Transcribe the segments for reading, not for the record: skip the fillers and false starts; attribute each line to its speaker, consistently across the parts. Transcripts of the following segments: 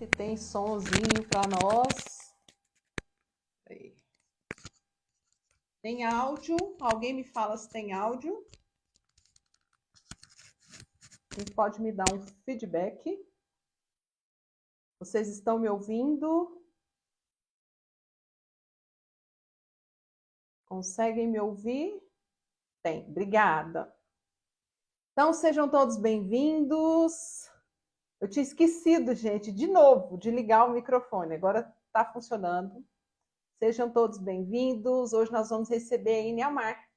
Speaker 1: Se tem sonzinho para nós. Aí. Tem áudio? Alguém me fala se tem áudio? Quem pode me dar um feedback? Vocês estão me ouvindo? Conseguem me ouvir? Tem, obrigada. Então, sejam todos bem-vindos. Eu tinha esquecido, gente, de novo, de ligar o microfone. Agora está funcionando. Sejam todos bem-vindos. Hoje nós vamos receber a Iniamar.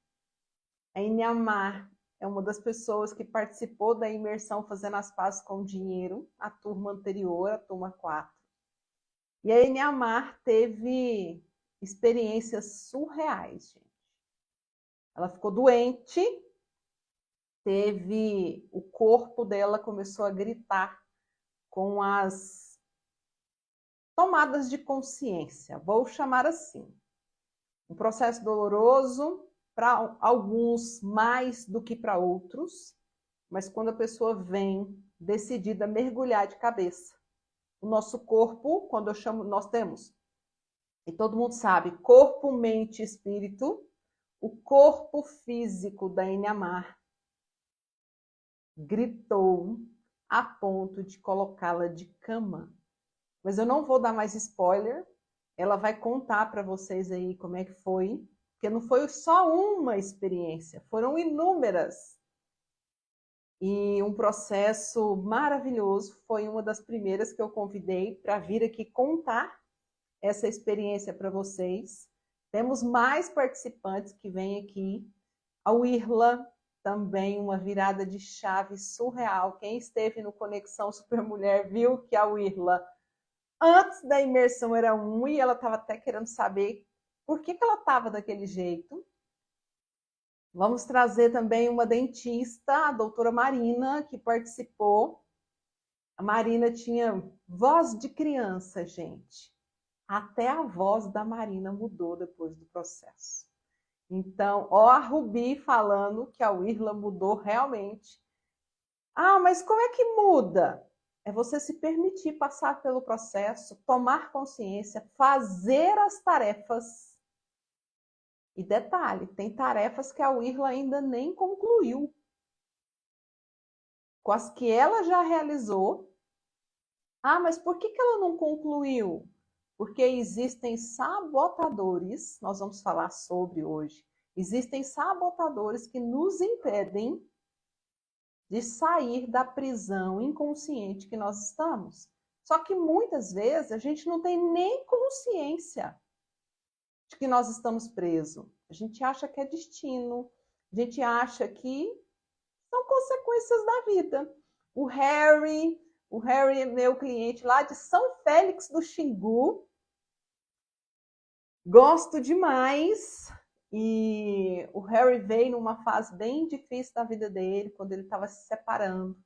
Speaker 1: A Iniamar é uma das pessoas que participou da imersão Fazendo as Pazes com o Dinheiro, a turma anterior, a turma 4. E a Iniamar teve experiências surreais, gente. Ela ficou doente, o corpo dela começou a gritar com as tomadas de consciência, vou chamar assim. Um processo doloroso, para alguns mais do que para outros, mas quando a pessoa vem decidida a mergulhar de cabeça. O nosso corpo, quando eu chamo, nós temos, e todo mundo sabe, corpo, mente e espírito. O corpo físico da Iniamar gritou a ponto de colocá-la de cama. Mas eu não vou dar mais spoiler. Ela vai contar para vocês aí como é que foi, porque não foi só uma experiência, foram inúmeras. E um processo maravilhoso, foi uma das primeiras que eu convidei para vir aqui contar essa experiência para vocês. Temos mais participantes que vêm aqui. A Wirla, também uma virada de chave surreal. Quem esteve no Conexão Supermulher viu que a Wirla, antes da imersão, era e ela estava até querendo saber por que ela estava daquele jeito. Vamos trazer também uma dentista, a doutora Marina, que participou. A Marina tinha voz de criança, gente. Até a voz da Marina mudou depois do processo. Então, ó a Rubi falando que a Wirla mudou realmente. Ah, mas como é que muda? É você se permitir passar pelo processo, tomar consciência, fazer as tarefas. E detalhe, tem tarefas que a Wirla ainda nem concluiu. Com as que ela já realizou. Ah, mas por que ela não concluiu? Porque existem sabotadores, nós vamos falar sobre hoje. Existem sabotadores que nos impedem de sair da prisão inconsciente que nós estamos. Só que muitas vezes a gente não tem nem consciência de que nós estamos presos. A gente acha que é destino, a gente acha que são consequências da vida. O Harry é meu cliente lá de São Félix do Xingu. Gosto demais. E o Harry veio numa fase bem difícil da vida dele, quando ele estava se separando.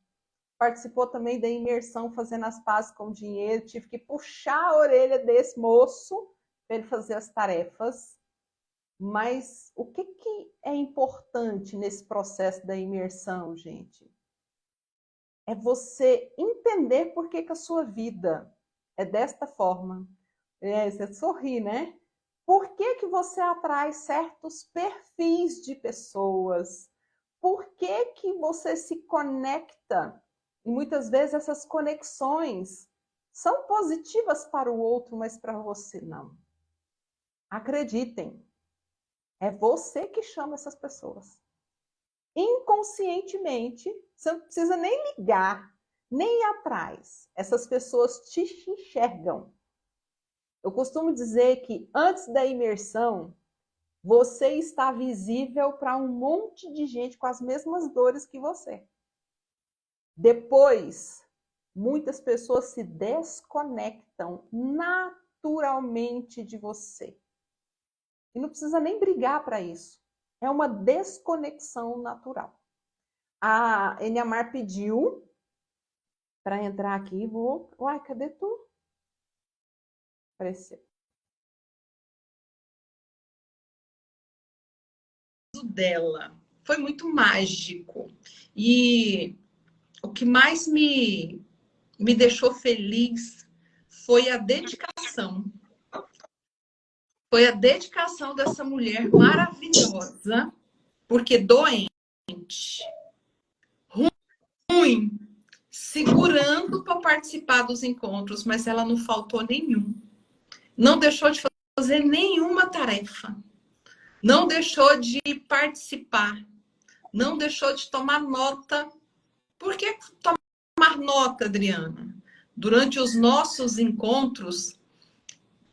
Speaker 1: Participou também da imersão Fazendo as Pazes com o Dinheiro. Tive que puxar a orelha desse moço para ele fazer as tarefas. Mas o que é importante nesse processo da imersão, gente? É você entender por que a sua vida é desta forma. Você sorri, né? Por que você atrai certos perfis de pessoas? Por que você se conecta? E muitas vezes essas conexões são positivas para o outro, mas para você não. Acreditem, é você que chama essas pessoas. Inconscientemente, você não precisa nem ligar, nem ir atrás. Essas pessoas te enxergam. Eu costumo dizer que antes da imersão, você está visível para um monte de gente com as mesmas dores que você. Depois, muitas pessoas se desconectam naturalmente de você. E não precisa nem brigar para isso. É uma desconexão natural. A Iniamar pediu para entrar aqui. Uai, cadê tu? Apareceu. Dela foi muito mágico. E o que mais me deixou feliz
Speaker 2: foi a dedicação. Foi a dedicação dessa mulher maravilhosa, porque doente, ruim, segurando para participar dos encontros, mas ela não faltou nenhum. Não deixou de fazer nenhuma tarefa. Não deixou de participar. Não deixou de tomar nota. Por que tomar nota, Adriana? Durante os nossos encontros,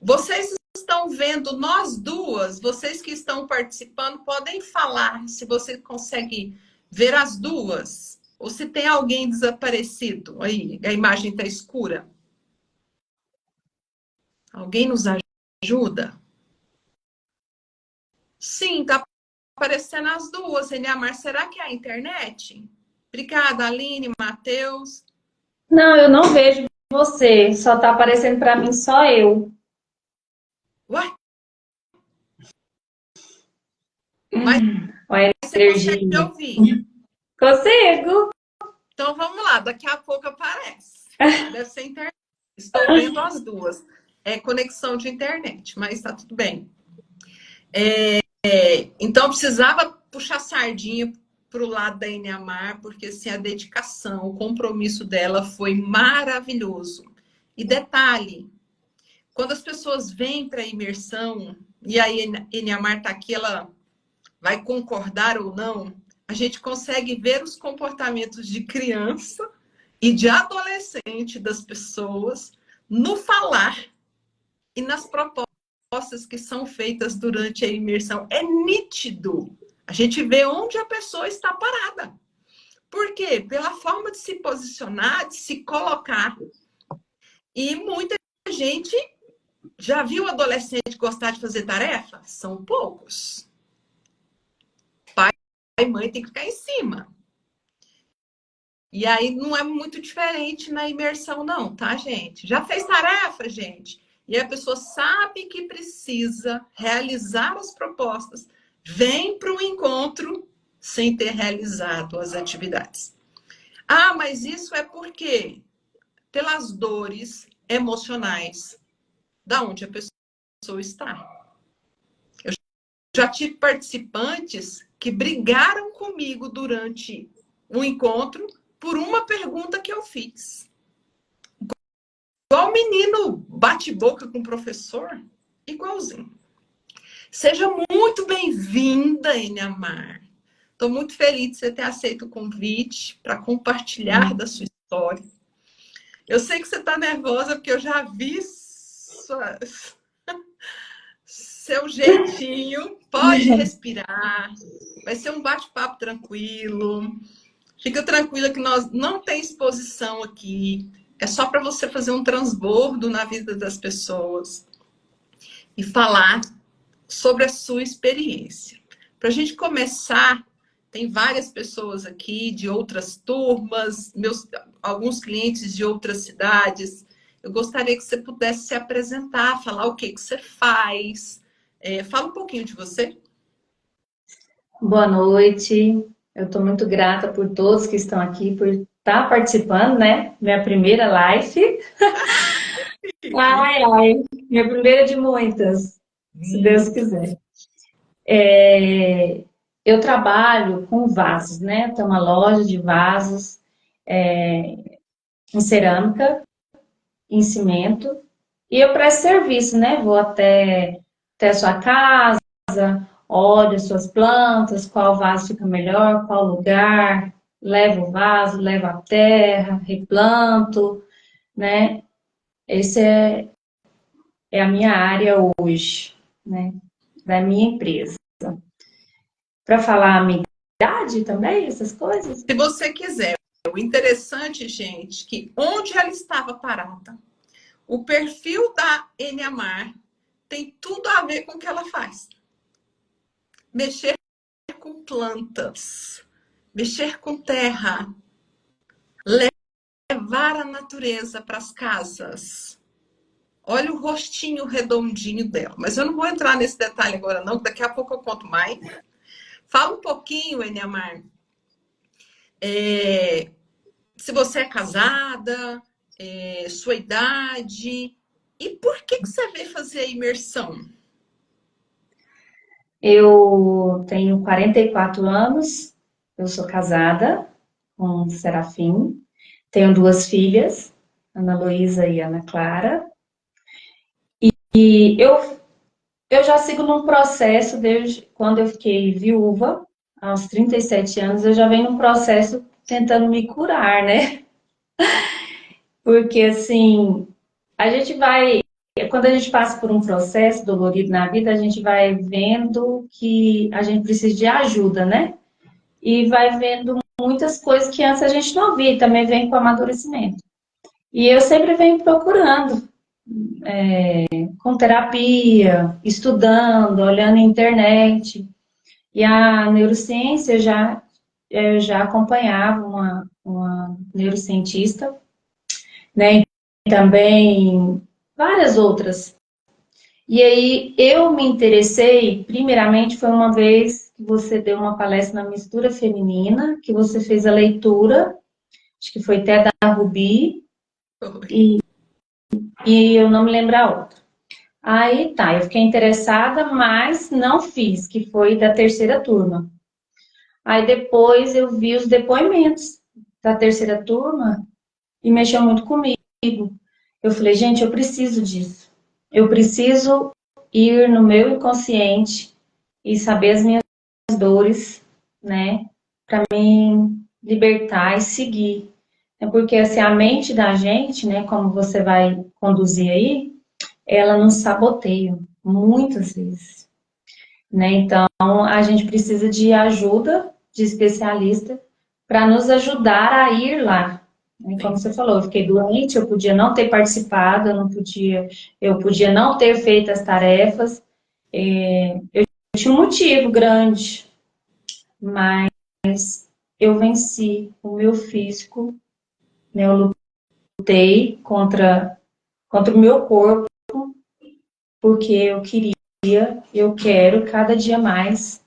Speaker 2: vocês estão vendo, nós duas, vocês que estão participando, podem falar se você consegue ver as duas. Ou se tem alguém desaparecido aí, a imagem está escura. Alguém nos ajuda? Sim, está aparecendo as duas, Eniamar. Será que é a internet? Obrigada, Aline, Matheus.
Speaker 3: Não, eu não vejo você. Só tá aparecendo para mim só eu.
Speaker 2: Ué? Mas
Speaker 3: Olha a
Speaker 2: você consegue me
Speaker 3: energia.
Speaker 2: ouvir?
Speaker 3: Consigo.
Speaker 2: Então vamos lá, daqui a pouco aparece. Deve ser internet. Estou vendo as duas. É conexão de internet, mas está tudo bem. Então precisava puxar sardinha para o lado da Eniamar, porque assim, a dedicação, o compromisso dela foi maravilhoso. E detalhe, quando as pessoas vêm para a imersão, e a Eniamar está aqui, ela vai concordar ou não, a gente consegue ver os comportamentos de criança e de adolescente das pessoas no falar e nas propostas que são feitas durante a imersão. É nítido. A gente vê onde a pessoa está parada. Por quê? Pela forma de se posicionar, de se colocar. E muita gente já viu adolescente gostar de fazer tarefa? São poucos. Pai e mãe tem que ficar em cima. E aí não é muito diferente na imersão, não, tá, gente? Já fez tarefa, gente? E a pessoa sabe que precisa realizar as propostas, vem para o encontro sem ter realizado as atividades. Ah, mas isso é porque pelas dores emocionais da onde a pessoa está. Eu já tive participantes que brigaram comigo durante o encontro por uma pergunta que eu fiz. Igual o menino bate-boca com o professor, igualzinho. Seja muito bem-vinda, Eniamar. Estou muito feliz de você ter aceito o convite para compartilhar da sua história. Eu sei que você está nervosa, porque eu já vi seu jeitinho. Pode respirar. Vai ser um bate-papo tranquilo. Fica tranquila que nós não tem exposição aqui. É só para você fazer um transbordo na vida das pessoas e falar sobre a sua experiência. Para a gente começar, tem várias pessoas aqui de outras turmas, alguns clientes de outras cidades. Eu gostaria que você pudesse se apresentar, falar o que você faz. Fala um pouquinho de você.
Speaker 3: Boa noite. Eu estou muito grata por todos que estão aqui, por estar participando, né? Minha primeira live. Ai, ai. Minha primeira de muitas, se Deus quiser. Eu trabalho com vasos, né? Tem uma loja de vasos em cerâmica, em cimento. E eu presto serviço, né? Vou até a sua casa, olho as suas plantas, qual vaso fica melhor, qual lugar, levo o vaso, levo a terra, replanto, né? Esse é a minha área hoje, né? Da minha empresa. Para falar a minha idade também, essas coisas?
Speaker 2: Se você quiser. O interessante, gente, que onde ela estava parada, o perfil da Eniamar tem tudo a ver com o que ela faz. Mexer com plantas, mexer com terra, levar a natureza para as casas. Olha o rostinho redondinho dela. Mas eu não vou entrar nesse detalhe agora, não, que daqui a pouco eu conto mais. Fala um pouquinho, Eniamar. Se você é casada, sua idade, E por que você veio fazer a imersão?
Speaker 3: Eu tenho 44 anos, eu sou casada com o Serafim, tenho duas filhas, Ana Luísa e Ana Clara, e eu já sigo num processo desde quando eu fiquei viúva, aos 37 anos, eu já venho num processo tentando me curar, né? Porque assim, a gente vai, quando a gente passa por um processo dolorido na vida, a gente vai vendo que a gente precisa de ajuda, né? E vai vendo muitas coisas que antes a gente não via, e também vem com amadurecimento. E eu sempre venho procurando, com terapia, estudando, olhando na internet. E a neurociência eu já acompanhava uma neurocientista, né? E também várias outras. E aí eu me interessei, primeiramente foi uma vez que você deu uma palestra na mistura feminina, que você fez a leitura, acho que foi até da Rubi, e eu não me lembro a outra. Aí tá, eu fiquei interessada, mas não fiz, que foi da terceira turma. Aí depois eu vi os depoimentos da terceira turma e mexeu muito comigo. Eu falei, gente, eu preciso disso. Eu preciso ir no meu inconsciente e saber as minhas dores, né? Para me libertar e seguir. É porque assim, a mente da gente, né, como você vai conduzir aí, ela nos saboteia muitas vezes, né? Então, a gente precisa de ajuda de especialista para nos ajudar a ir lá. Né? Como
Speaker 2: Sim.
Speaker 3: você falou, eu fiquei doente, eu podia não ter participado, eu podia não ter feito as tarefas. Eu tinha um motivo grande, mas eu venci o meu físico, né? Eu lutei contra o meu corpo, porque eu quero cada dia mais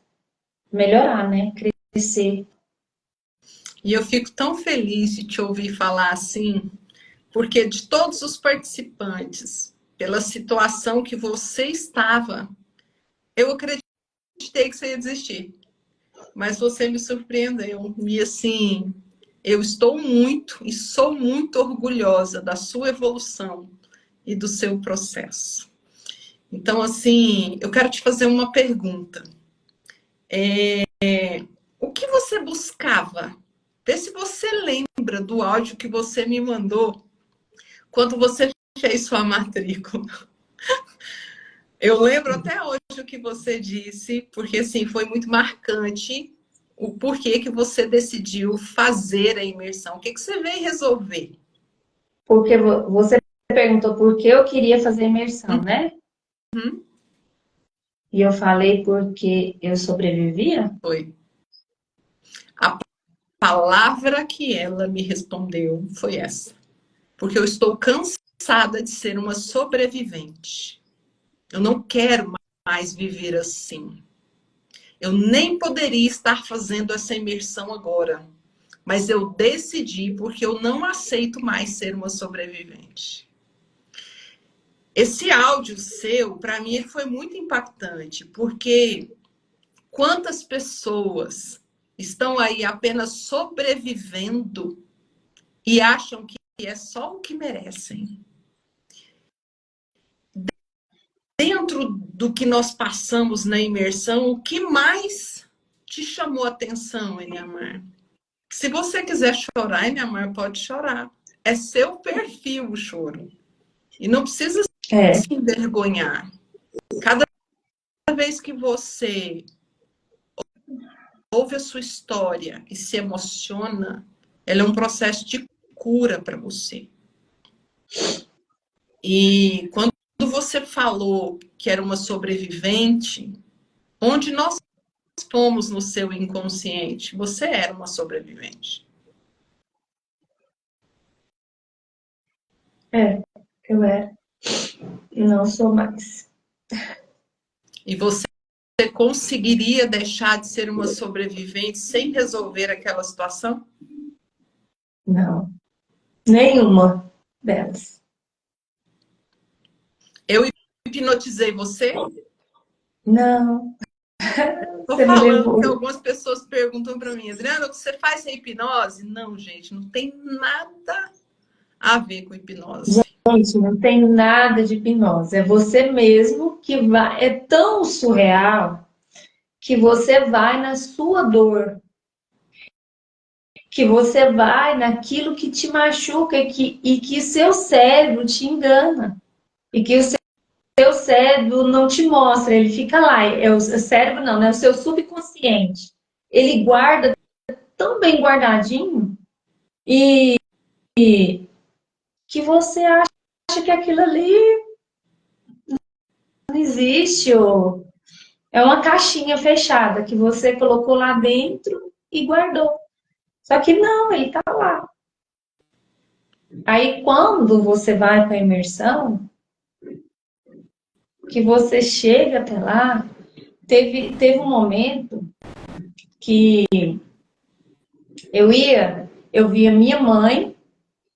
Speaker 3: melhorar, né? Crescer.
Speaker 2: E eu fico tão feliz de te ouvir falar assim, porque de todos os participantes, pela situação que você estava, eu acreditei que você ia desistir. Mas você me surpreendeu. E assim, eu estou muito e sou muito orgulhosa da sua evolução e do seu processo. Então, assim, eu quero te fazer uma pergunta. O que você buscava? Vê se você lembra do áudio que você me mandou quando você fez sua matrícula. Eu lembro até hoje o que você disse, porque assim, foi muito marcante o porquê que você decidiu fazer a imersão. O que você veio resolver?
Speaker 3: Porque você perguntou por que eu queria fazer imersão, né?
Speaker 2: Uhum.
Speaker 3: E eu falei porque eu sobrevivia?
Speaker 2: Foi. A palavra que ela me respondeu foi essa. Porque eu estou cansada de ser uma sobrevivente. Eu não quero mais viver assim. Eu nem poderia estar fazendo essa imersão agora, mas eu decidi porque eu não aceito mais ser uma sobrevivente. Esse áudio seu, para mim, foi muito impactante, porque quantas pessoas estão aí apenas sobrevivendo e acham que é só o que merecem. Dentro do que nós passamos na imersão, o que mais te chamou a atenção, Eniamar? Se você quiser chorar, Eniamar, pode chorar. É seu perfil o choro. E não precisa se envergonhar. Cada vez que você ouve a sua história e se emociona, ela é um processo de cura para você. E quando você falou que era uma sobrevivente, onde nós fomos no seu inconsciente, você era uma sobrevivente.
Speaker 3: Eu era. Não sou mais.
Speaker 2: E você conseguiria deixar de ser uma sobrevivente sem resolver aquela situação?
Speaker 3: Não. Nenhuma delas.
Speaker 2: hipnotizei você?
Speaker 3: Não,
Speaker 2: Tô
Speaker 3: você me
Speaker 2: falando que
Speaker 3: levou.
Speaker 2: algumas pessoas perguntam para mim, Adriana, você faz a hipnose? Não, gente, não tem nada a ver com hipnose.
Speaker 3: Gente, não tem nada de hipnose. É você mesmo que vai. É tão surreal que você vai na sua dor, que você vai naquilo que te machuca e que seu cérebro te engana. E que o seu cérebro não te mostra, ele fica lá. É o cérebro não, né? O seu subconsciente. Ele guarda tão bem guardadinho e que você acha que aquilo ali não existe, ou é uma caixinha fechada que você colocou lá dentro e guardou. Só que não, ele tá lá. Aí quando você vai para a imersão, que você chega até lá, teve um momento que eu via minha mãe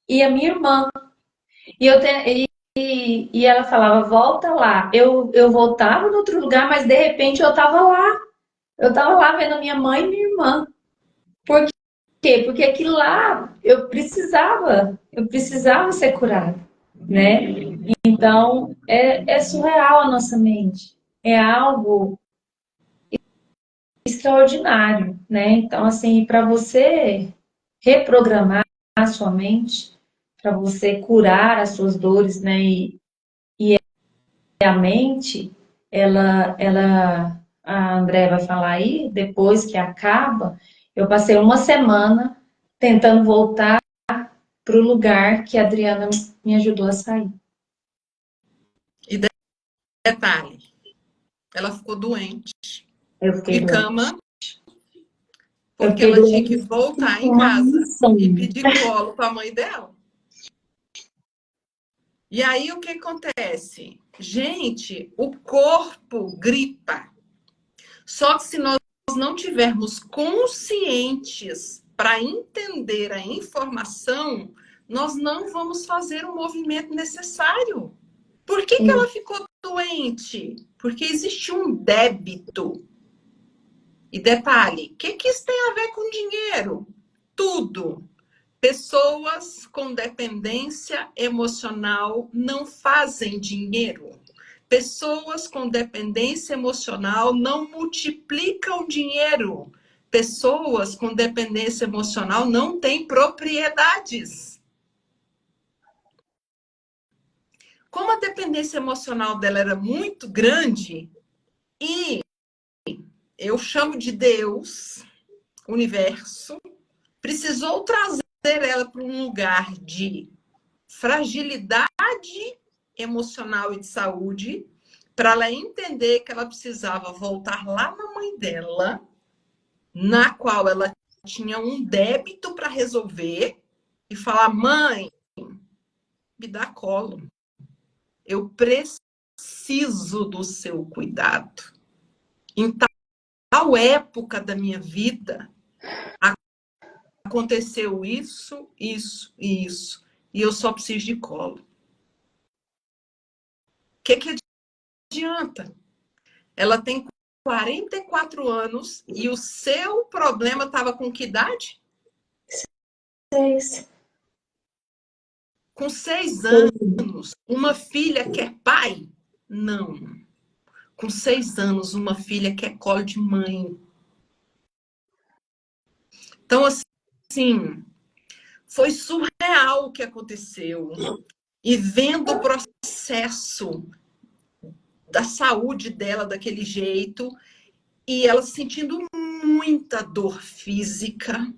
Speaker 3: e a minha irmã. E ela falava, volta lá. Eu voltava em outro lugar, mas de repente eu estava lá. Eu estava lá vendo a minha mãe e minha irmã. Por quê? Porque aquilo lá eu precisava ser curada, né? Então, é surreal a nossa mente. É algo extraordinário, né? Então, assim, para você reprogramar a sua mente, para você curar as suas dores, né? E a mente, a André vai falar aí, depois que acaba, eu passei uma semana tentando voltar para o lugar que a Adriana me ajudou a sair.
Speaker 2: E detalhe, ela ficou doente,
Speaker 3: Eu fiquei
Speaker 2: de
Speaker 3: doente.
Speaker 2: cama,
Speaker 3: Eu
Speaker 2: porque
Speaker 3: fiquei
Speaker 2: ela tinha que
Speaker 3: doente
Speaker 2: voltar
Speaker 3: com
Speaker 2: em
Speaker 3: uma
Speaker 2: casa e
Speaker 3: insônia.
Speaker 2: pedir colo para a mãe dela. E aí o que acontece? Gente, o corpo gripa. Só que se nós não tivermos conscientes para entender a informação, nós não vamos fazer o movimento necessário. Por que ela ficou doente? Porque existe um débito. E detalhe, o que isso tem a ver com dinheiro? Tudo. Pessoas com dependência emocional não fazem dinheiro. Pessoas com dependência emocional não multiplicam dinheiro. Pessoas com dependência emocional não têm propriedades. Como a dependência emocional dela era muito grande, e eu chamo de Deus, universo, precisou trazer ela para um lugar de fragilidade emocional e de saúde, para ela entender que ela precisava voltar lá na mãe dela, na qual ela tinha um débito para resolver, e falar: mãe, me dá colo. Eu preciso do seu cuidado. Em tal época da minha vida, aconteceu isso, isso e isso. E eu só preciso de colo. O que adianta? Ela tem 44 anos e o seu problema estava com que idade?
Speaker 3: 6.
Speaker 2: Com 6 anos, uma filha quer pai? Não. Com 6 anos, uma filha quer colo de mãe. Então, assim, foi surreal o que aconteceu. E vendo o processo da saúde dela daquele jeito, e ela sentindo muita dor física,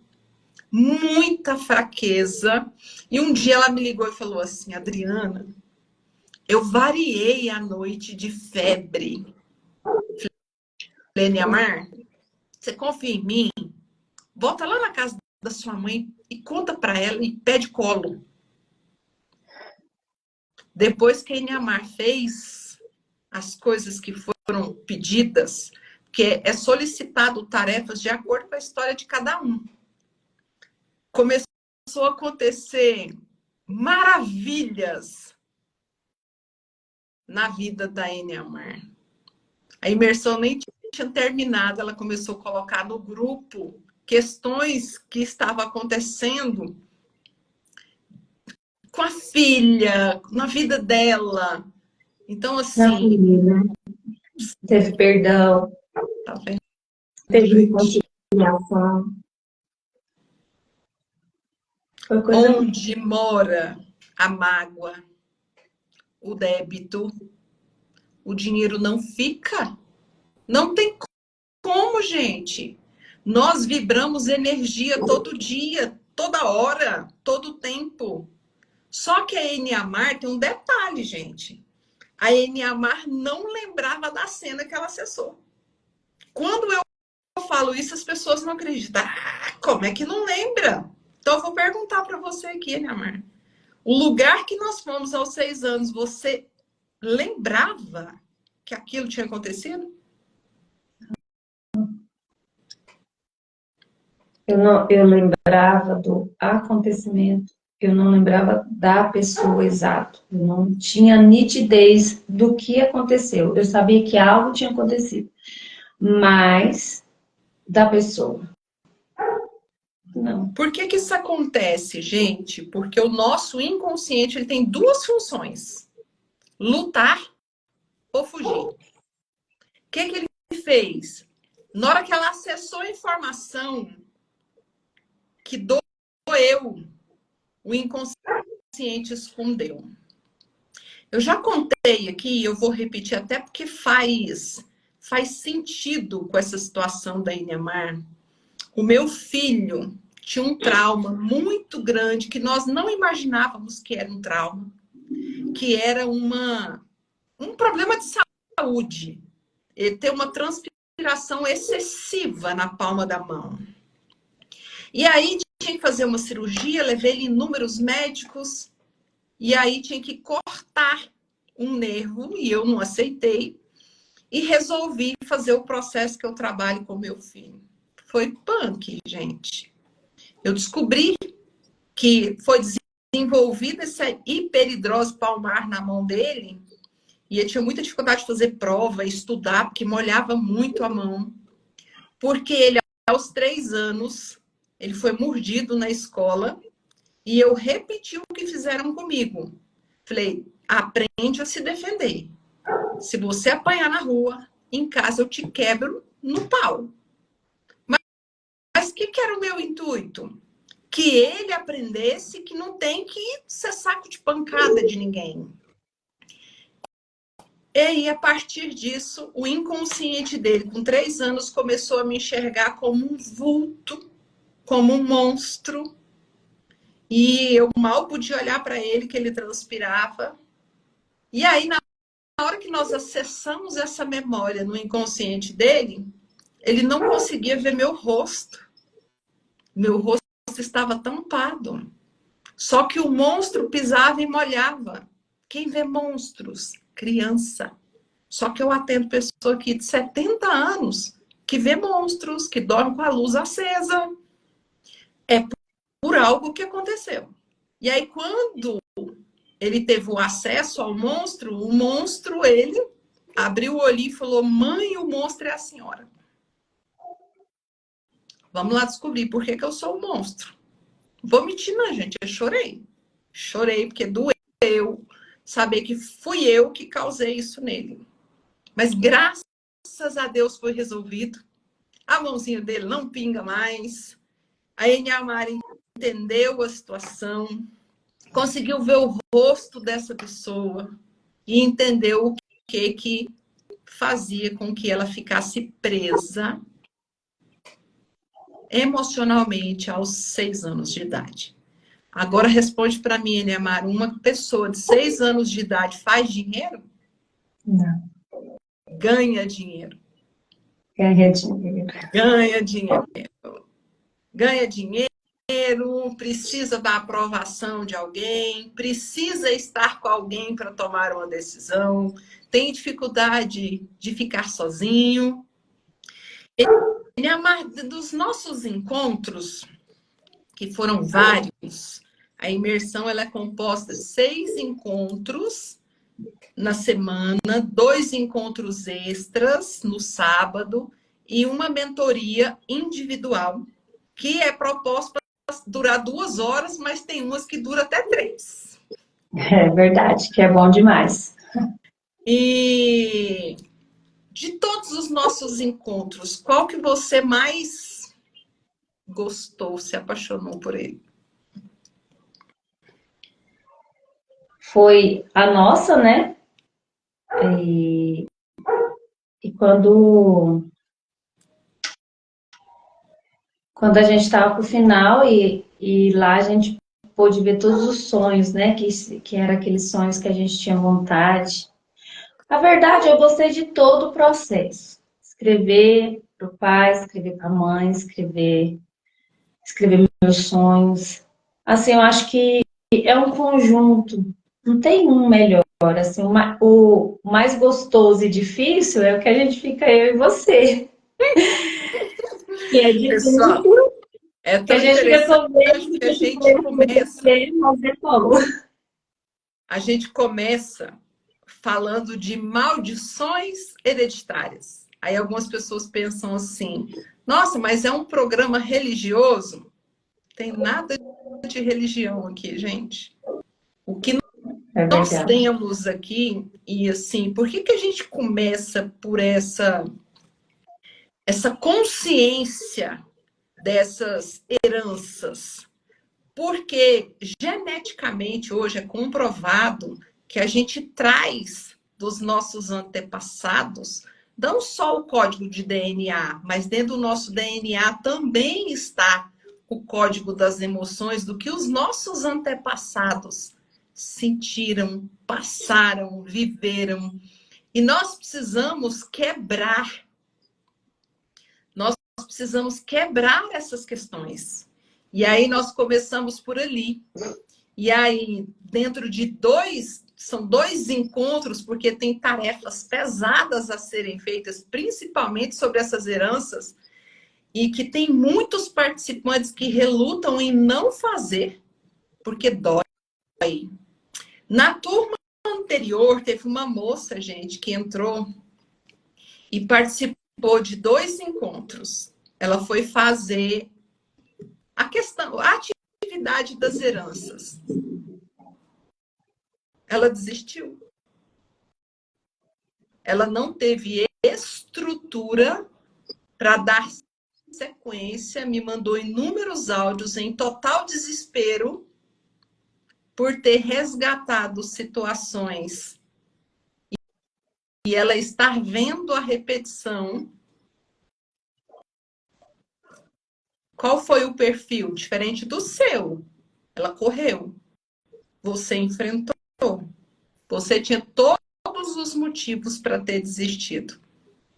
Speaker 2: muita fraqueza. E um dia ela me ligou e falou assim: Adriana, eu variei a noite de febre. Falei: Neamar, você confia em mim? Volta lá na casa da sua mãe e conta para ela e pede colo. Depois que a Neamar fez as coisas que foram pedidas, que é solicitado tarefas de acordo com a história de cada um, começou a acontecer maravilhas na vida da Eniamar. A imersão nem tinha terminado, ela começou a colocar no grupo questões que estavam acontecendo com a filha, na vida dela. Então,
Speaker 3: Na
Speaker 2: assim,
Speaker 3: família. Teve perdão,
Speaker 2: tá vendo,
Speaker 3: teve
Speaker 2: gente?
Speaker 3: reconciliação. Foi coisa
Speaker 2: Onde mora a mágoa, o débito, o dinheiro não fica. Não tem como, gente. Nós vibramos energia todo dia, toda hora, todo tempo. Só que a Eniamar tem um detalhe, gente. A Eniamar não lembrava da cena que ela acessou. Quando eu falo isso, as pessoas não acreditam. Ah, como é que não lembra? Então, eu vou perguntar para você aqui, Eniamar. O lugar que nós fomos aos 6 anos, você lembrava que aquilo tinha acontecido?
Speaker 3: Eu lembrava do acontecimento, eu não lembrava da pessoa exata, eu não tinha nitidez do que aconteceu. Eu sabia que algo tinha acontecido, mas da pessoa, não.
Speaker 2: Por que que isso acontece, gente? Porque o nosso inconsciente ele tem duas funções: lutar ou fugir. O que que ele fez? Na hora que ela acessou a informação que doeu, o inconsciente escondeu. Eu já contei aqui, eu vou repetir até porque faz sentido com essa situação da Eniamar. O meu filho tinha um trauma muito grande que nós não imaginávamos que era um trauma, que era um problema de saúde. Ele tem uma transpiração excessiva na palma da mão. E aí tinha que fazer uma cirurgia, levei ele em inúmeros médicos, e aí tinha que cortar um nervo, e eu não aceitei, e resolvi fazer o processo que eu trabalho com meu filho. Foi punk, gente. Eu descobri que foi desenvolvida essa hiperidrose palmar na mão dele, e eu tinha muita dificuldade de fazer prova, estudar, porque molhava muito a mão. Porque ele, aos 3 anos, ele foi mordido na escola, e eu repeti o que fizeram comigo. Falei, aprende a se defender. Se você apanhar na rua, em casa eu te quebro no pau. Mas o que era o meu intuito? Que ele aprendesse que não tem que ser saco de pancada de ninguém. E aí, a partir disso, o inconsciente dele, com 3 anos, começou a me enxergar como um vulto, como um monstro. E eu mal podia olhar para ele, que ele transpirava. E aí, na hora que nós acessamos essa memória no inconsciente dele, ele não conseguia ver meu rosto. Meu rosto estava tampado. Só que o monstro pisava e molhava. Quem vê monstros? Criança. Só que eu atendo pessoa aqui de 70 anos que vê monstros, que dorme com a luz acesa. É por algo que aconteceu. E aí, quando ele teve o acesso ao monstro, o monstro, ele abriu o olho e falou, mãe, o monstro é a senhora. Vamos lá descobrir por que eu sou o monstro. Vou mentir, não, gente. Eu chorei. Chorei porque doeu saber que fui eu que causei isso nele. Mas graças a Deus foi resolvido. A mãozinha dele não pinga mais. A Eniamar entendeu a situação, conseguiu ver o rosto dessa pessoa e entendeu o que fazia com que ela ficasse presa emocionalmente aos 6 anos de idade. Agora responde para mim, Eniamar, uma pessoa de 6 anos de idade faz dinheiro?
Speaker 3: Não.
Speaker 2: Ganha dinheiro.
Speaker 3: Ganha dinheiro.
Speaker 2: Ganha dinheiro. Ganha dinheiro, precisa da aprovação de alguém, precisa estar com alguém para tomar uma decisão, tem dificuldade de ficar sozinho. Eniamar, dos nossos encontros, que foram vários, a imersão ela é composta de 6 encontros na semana, 2 encontros extras no sábado e uma mentoria individual, que é proposta para durar 2 horas, mas tem umas que duram até 3.
Speaker 3: É verdade, que é bom demais.
Speaker 2: E de todos os nossos encontros, qual que você mais gostou, se apaixonou por ele?
Speaker 3: Foi a nossa, né? E quando a gente estava pro final e lá a gente pôde ver todos os sonhos, né? Que eram aqueles sonhos que a gente tinha vontade. A verdade, eu gostei de todo o processo. Escrever para o pai, escrever para a mãe, escrever meus sonhos. Assim, eu acho que é um conjunto, não tem um melhor. Assim, o mais gostoso e difícil é o que a gente fica eu e você, que é
Speaker 2: Pessoal,
Speaker 3: difícil,
Speaker 2: é
Speaker 3: que a
Speaker 2: tão
Speaker 3: gente fica
Speaker 2: interessante
Speaker 3: comendo,
Speaker 2: que a
Speaker 3: que
Speaker 2: gente começa,
Speaker 3: mas é como.
Speaker 2: a gente começa falando de maldições hereditárias. Aí algumas pessoas pensam assim: nossa, mas é um programa religioso? Tem nada de religião aqui, gente. O que
Speaker 3: É
Speaker 2: nós
Speaker 3: verdade.
Speaker 2: temos aqui, e assim, por que a gente começa por essa consciência dessas heranças? Porque geneticamente hoje é comprovado que a gente traz dos nossos antepassados não só o código de DNA, mas dentro do nosso DNA também está o código das emoções do que os nossos antepassados sentiram, passaram, viveram. E nós precisamos quebrar essas questões. E aí nós começamos por ali. E aí, dentro de são 2 encontros, porque tem tarefas pesadas a serem feitas, principalmente sobre essas heranças, e que tem muitos participantes que relutam em não fazer, porque dói. Na turma anterior, teve uma moça, gente, que entrou e participou de 2 encontros. Ela foi fazer a atividade das heranças. Ela desistiu. Ela não teve estrutura para dar sequência, me mandou inúmeros áudios em total desespero por ter resgatado situações e ela estar vendo a repetição. Qual foi o perfil? Diferente do seu. Ela correu. Você enfrentou. Você tinha todos os motivos para ter desistido,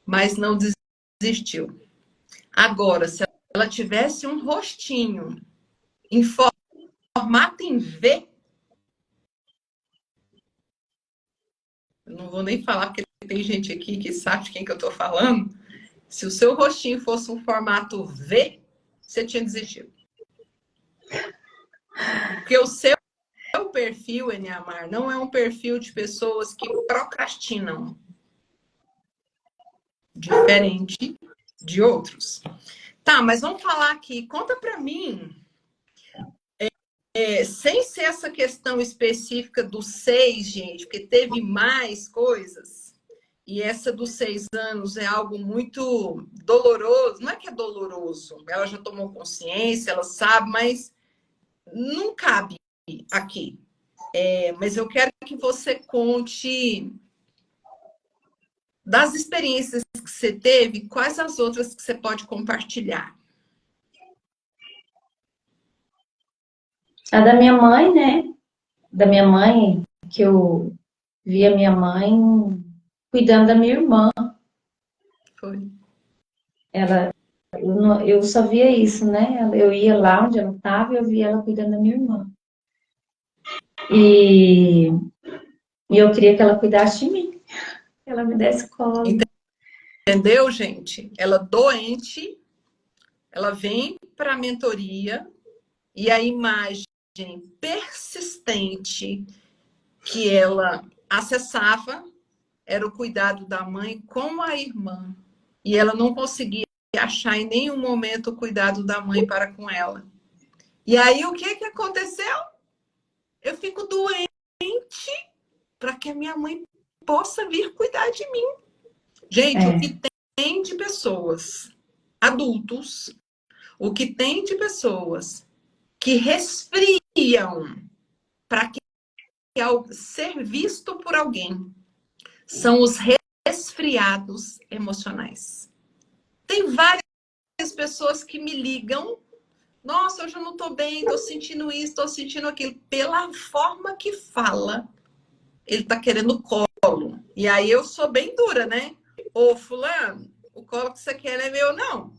Speaker 2: mas não desistiu. Agora, se ela tivesse um rostinho em formato em V, eu não vou nem falar porque tem gente aqui que sabe de quem que eu estou falando. Se o seu rostinho fosse um formato V, você tinha desistido. Porque o seu perfil, Eniamar, não é um perfil de pessoas que procrastinam, diferente de outros. Tá, mas vamos falar aqui. Conta para mim, sem ser essa questão específica do 6, gente, porque teve mais coisas. E essa dos 6 anos é algo muito doloroso. Não é que é doloroso, ela já tomou consciência, ela sabe, mas não cabe aqui. Mas eu quero que você conte das experiências que você teve, quais as outras que você pode compartilhar?
Speaker 3: A da minha mãe, né? Da minha mãe, que eu vi a minha mãe cuidando da minha irmã.
Speaker 2: Foi.
Speaker 3: Eu só via isso, né? Eu ia lá onde ela estava e eu via ela cuidando da minha irmã. E eu queria que ela cuidasse de mim, que ela me desse colo.
Speaker 2: Entendeu, gente? Ela doente, ela vem para a mentoria e a imagem persistente que ela acessava era o cuidado da mãe com a irmã. E ela não conseguia achar em nenhum momento o cuidado da mãe para com ela. E aí, o que aconteceu? Eu fico doente para que a minha mãe possa vir cuidar de mim. Gente, o que tem de pessoas, adultos, o que tem de pessoas que resfriam para que ao ser visto por alguém são os resfriados emocionais. Tem várias pessoas que me ligam, nossa, hoje eu não estou bem, estou sentindo isso, estou sentindo aquilo. Pela forma que fala, ele está querendo colo. E aí eu sou bem dura, né? Ô, fulano, o colo que você quer é meu, não.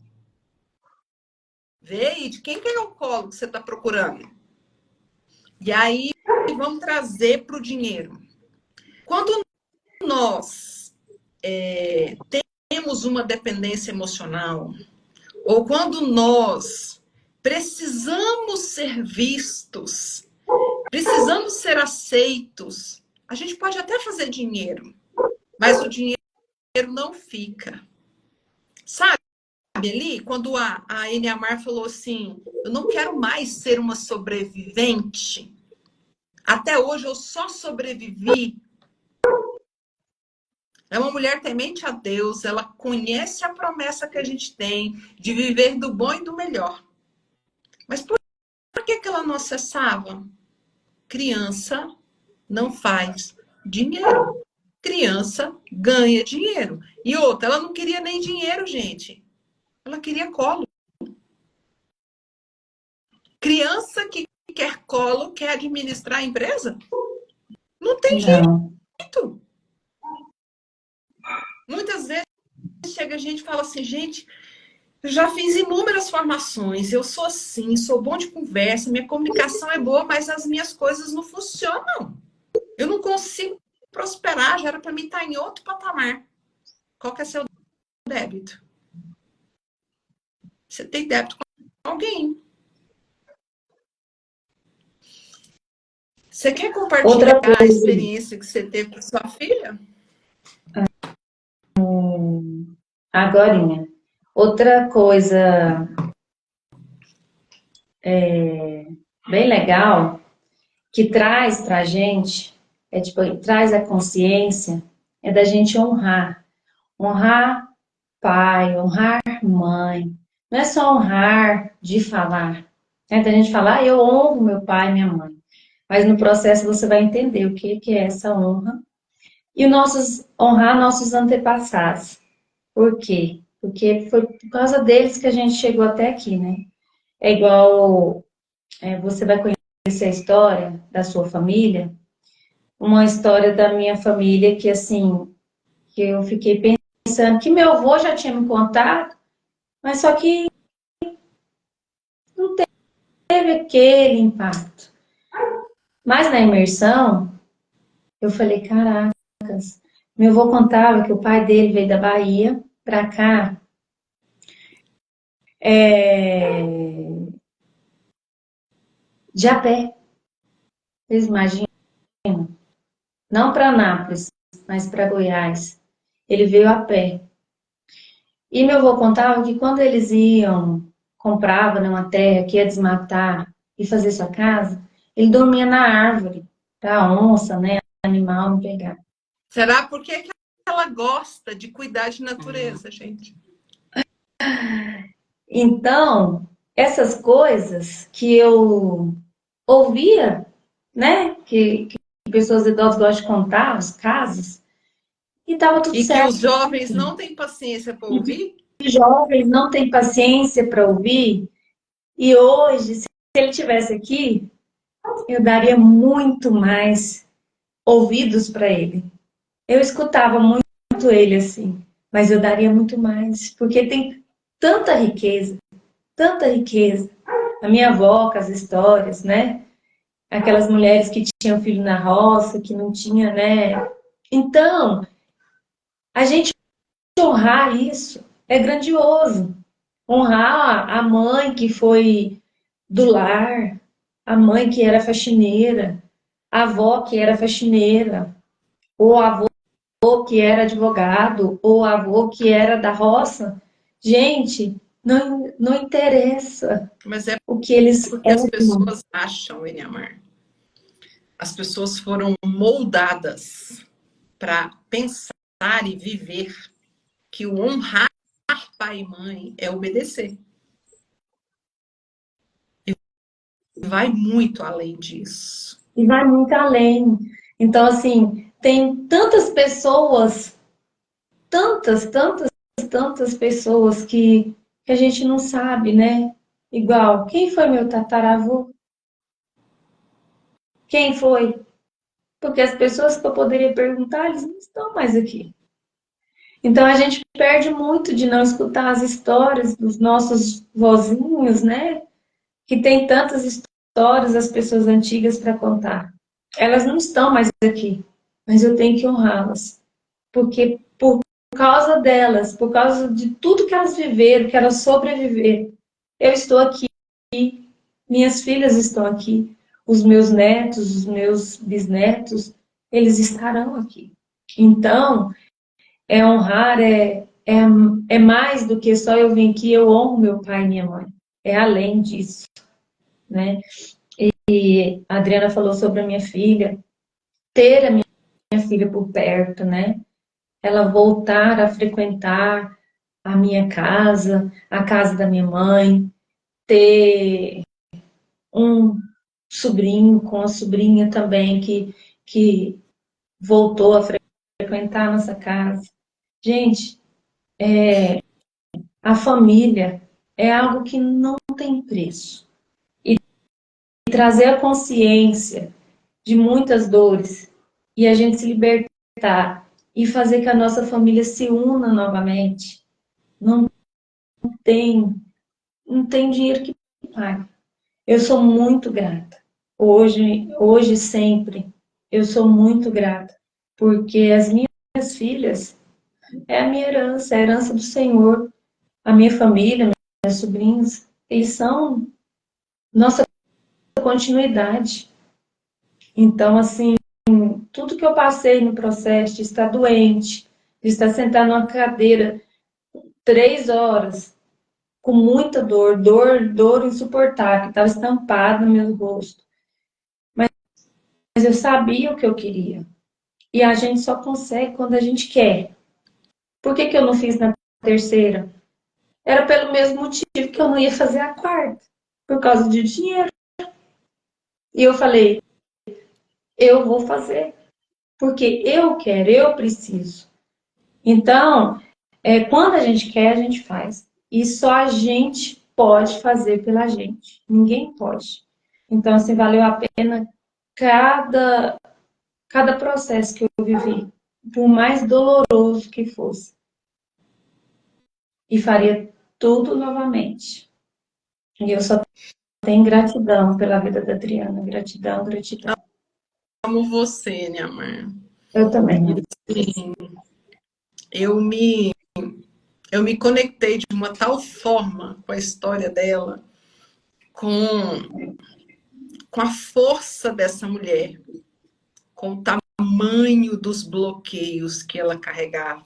Speaker 2: Vê aí, de quem que é o colo que você está procurando? E aí, vamos trazer para o dinheiro. Quando nós temos uma dependência emocional, ou quando nós precisamos ser vistos, precisamos ser aceitos, a gente pode até fazer dinheiro, mas o dinheiro não fica. Sabe ali, quando a Enia Mar falou assim, eu não quero mais ser uma sobrevivente, até hoje eu só sobrevivi. É uma mulher temente a Deus, ela conhece a promessa que a gente tem de viver do bom e do melhor. Mas por que ela não acessava? Criança não faz dinheiro. Criança ganha dinheiro. E outra, ela não queria nem dinheiro, gente. Ela queria colo. Criança que quer colo, quer administrar a empresa? Não tem jeito. Muitas vezes chega a gente e fala assim, gente, eu já fiz inúmeras formações, eu sou assim, sou bom de conversa, minha comunicação é boa, mas as minhas coisas não funcionam. Eu não consigo prosperar, já era para mim estar em outro patamar. Qual que é seu débito? Você tem débito com alguém. Você quer compartilhar a experiência que você teve com sua filha?
Speaker 3: Agorinha. Outra coisa bem legal que traz pra gente, traz a consciência, é da gente honrar. Honrar pai, honrar mãe. Não é só honrar de falar. Né? Tem gente que fala, eu honro meu pai e minha mãe. Mas no processo você vai entender o que é essa honra. E honrar nossos antepassados. Por quê? Porque foi por causa deles que a gente chegou até aqui, né? É igual, você vai conhecer a história da sua família, uma história da minha família que, assim, que eu fiquei pensando que meu avô já tinha me contado, mas só que não teve aquele impacto. Mas na imersão, eu falei, caracas, meu avô contava que o pai dele veio da Bahia pra cá, de a pé. Vocês imaginam? Não para Anápolis, mas para Goiás. Ele veio a pé. E meu avô contava que quando eles compravam uma terra que ia desmatar e fazer sua casa, ele dormia na árvore, para a onça, né, animal não pegar.
Speaker 2: Será por que ela gosta de cuidar de natureza, gente?
Speaker 3: Então, essas coisas que eu ouvia, né, que pessoas idosas gostam de contar, os casos, e estava tudo certo.
Speaker 2: E que os jovens não têm paciência para ouvir?
Speaker 3: Os jovens não têm paciência para ouvir. E hoje, se ele estivesse aqui, eu daria muito mais ouvidos para ele. Eu escutava muito ele assim, mas eu daria muito mais, porque tem tanta riqueza, tanta riqueza. A minha avó, com as histórias, né? Aquelas mulheres que tinham filho na roça, que não tinha, né? Então, a gente honrar isso é grandioso. Honrar a mãe que foi do lar, a mãe que era faxineira, a avó que era faxineira, ou avô que era advogado, ou avô que era da roça. Gente, não interessa
Speaker 2: Mas é
Speaker 3: o que eles
Speaker 2: porque as
Speaker 3: eram.
Speaker 2: pessoas acham, Eliamar, as pessoas foram moldadas para pensar e viver que o honrar pai e mãe é obedecer. E vai muito além disso.
Speaker 3: E vai muito além. Então, assim, tem tantas pessoas, tantas pessoas que a gente não sabe, né? Igual, quem foi meu tataravô? Quem foi? Porque as pessoas que eu poderia perguntar, eles não estão mais aqui. Então a gente perde muito de não escutar as histórias dos nossos vozinhos, né? Que tem tantas histórias das pessoas antigas para contar. Elas não estão mais aqui, mas eu tenho que honrá-las. Porque por causa delas, por causa de tudo que elas viveram, que elas sobreviveram, eu estou aqui, minhas filhas estão aqui, os meus netos, os meus bisnetos, eles estarão aqui. Então, honrar é mais do que só eu vim aqui, eu honro meu pai e minha mãe. É além disso, né? E a Adriana falou sobre a minha filha, ter a minha filha por perto, né? Ela voltar a frequentar a minha casa, a casa da minha mãe, ter um sobrinho com a sobrinha também que voltou a frequentar a nossa casa. Gente, a família é algo que não tem preço. E trazer a consciência de muitas dores e a gente se libertar e fazer que a nossa família se una novamente, não tem, não tem dinheiro que pague. Eu sou muito grata. Hoje sempre, eu sou muito grata, porque as minhas filhas é a minha herança, é a herança do Senhor. A minha família, meus sobrinhos, eles são nossa continuidade. Então, assim, tudo que eu passei no processo de estar doente, de estar sentado numa cadeira 3 horas, com muita dor insuportável, que estava estampada no meu rosto. Mas eu sabia o que eu queria. E a gente só consegue quando a gente quer. Por que eu não fiz na terceira? Era pelo mesmo motivo que eu não ia fazer a quarta, por causa de dinheiro. E eu falei, eu vou fazer, porque eu quero, eu preciso. Então, quando a gente quer, a gente faz. E só a gente pode fazer pela gente. Ninguém pode. Então, assim, valeu a pena cada processo que eu vivi, por mais doloroso que fosse. E faria tudo novamente. E eu só tenho gratidão pela vida da Adriana. Gratidão, gratidão.
Speaker 2: Amo você, minha mãe.
Speaker 3: Eu também.
Speaker 2: Assim, eu me conectei de uma tal forma com a história dela, com a força dessa mulher, com o tamanho dos bloqueios que ela carregava.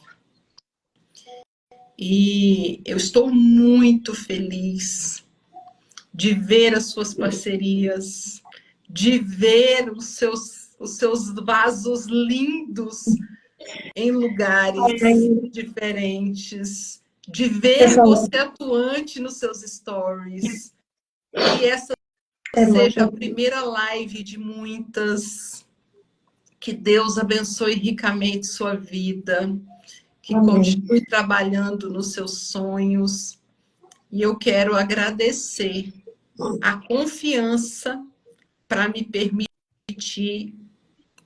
Speaker 2: E eu estou muito feliz de ver as suas parcerias, de ver os seus vasos lindos em lugares diferentes, de ver você atuante nos seus stories. Que essa seja a primeira live de muitas. Que Deus abençoe ricamente sua vida. Que continue trabalhando nos seus sonhos. E eu quero agradecer a confiança para me permitir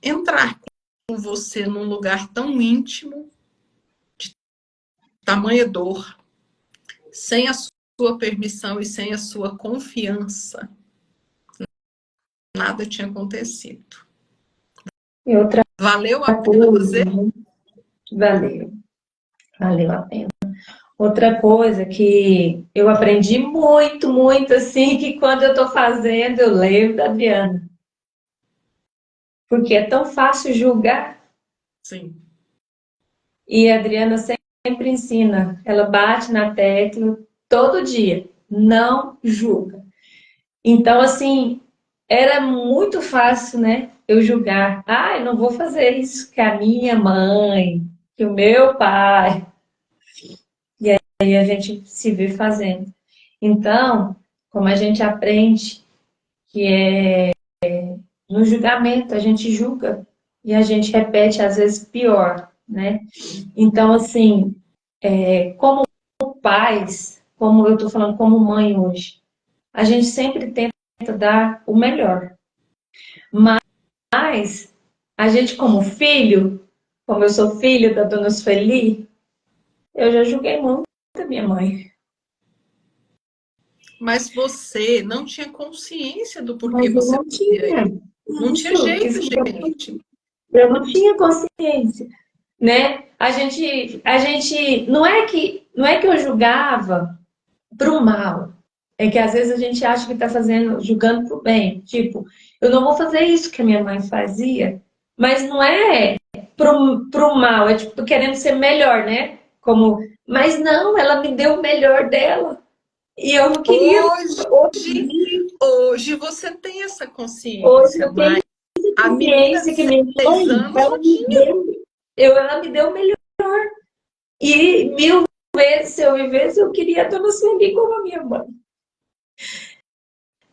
Speaker 2: entrar com você num lugar tão íntimo, de tamanha dor, sem a sua permissão e sem a sua confiança. Nada tinha acontecido. Valeu a pena fazer?
Speaker 3: Valeu a pena. Outra coisa que eu aprendi muito, muito, assim, que quando eu estou fazendo, eu leio da Adriana. Porque é tão fácil julgar.
Speaker 2: Sim.
Speaker 3: E a Adriana sempre ensina, ela bate na tecla todo dia, não julga. Então, assim, era muito fácil, né? Eu julgar. Ah, eu não vou fazer isso que a minha mãe, que o meu pai. E aí a gente se vê fazendo. Então, como a gente aprende que é no julgamento, a gente julga e a gente repete, às vezes, pior, né? Então, assim, como pais, como eu estou falando como mãe hoje, a gente sempre tenta dar o melhor. Mas a gente, como filho, como eu sou filho da dona Sueli, eu já julguei muito a minha mãe.
Speaker 2: Mas você não tinha consciência do porquê
Speaker 3: Mas eu
Speaker 2: você
Speaker 3: não
Speaker 2: fazia
Speaker 3: tinha.
Speaker 2: isso. Não tinha jeito, gente.
Speaker 3: Eu não tinha consciência, né? A gente não é que eu julgava pro mal. É que às vezes a gente acha que está fazendo, julgando pro bem. Tipo, eu não vou fazer isso que a minha mãe fazia, mas não é pro mal, é tipo querendo ser melhor, né? Como, mas não, ela me deu o melhor dela. E eu não queria
Speaker 2: Hoje, hoje você tem essa
Speaker 3: hoje
Speaker 2: consciência,
Speaker 3: eu tenho
Speaker 2: mas a menina de
Speaker 3: consciência que minha
Speaker 2: 6 anos não tinha.
Speaker 3: ela me deu o melhor. E mil vezes, se eu vivesse, eu queria a dona Sueli como a minha mãe.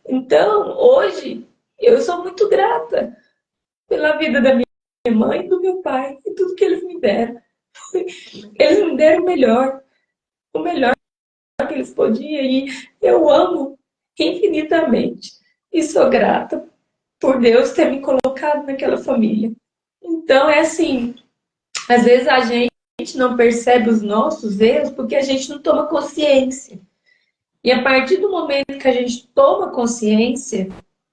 Speaker 3: Então, hoje, eu sou muito grata pela vida da minha mãe e do meu pai e tudo que eles me deram. Eles me deram o melhor que eles podiam e eu amo infinitamente. E sou grata por Deus ter me colocado naquela família. Então, é assim, às vezes a gente não percebe os nossos erros porque a gente não toma consciência. E a partir do momento que a gente toma consciência,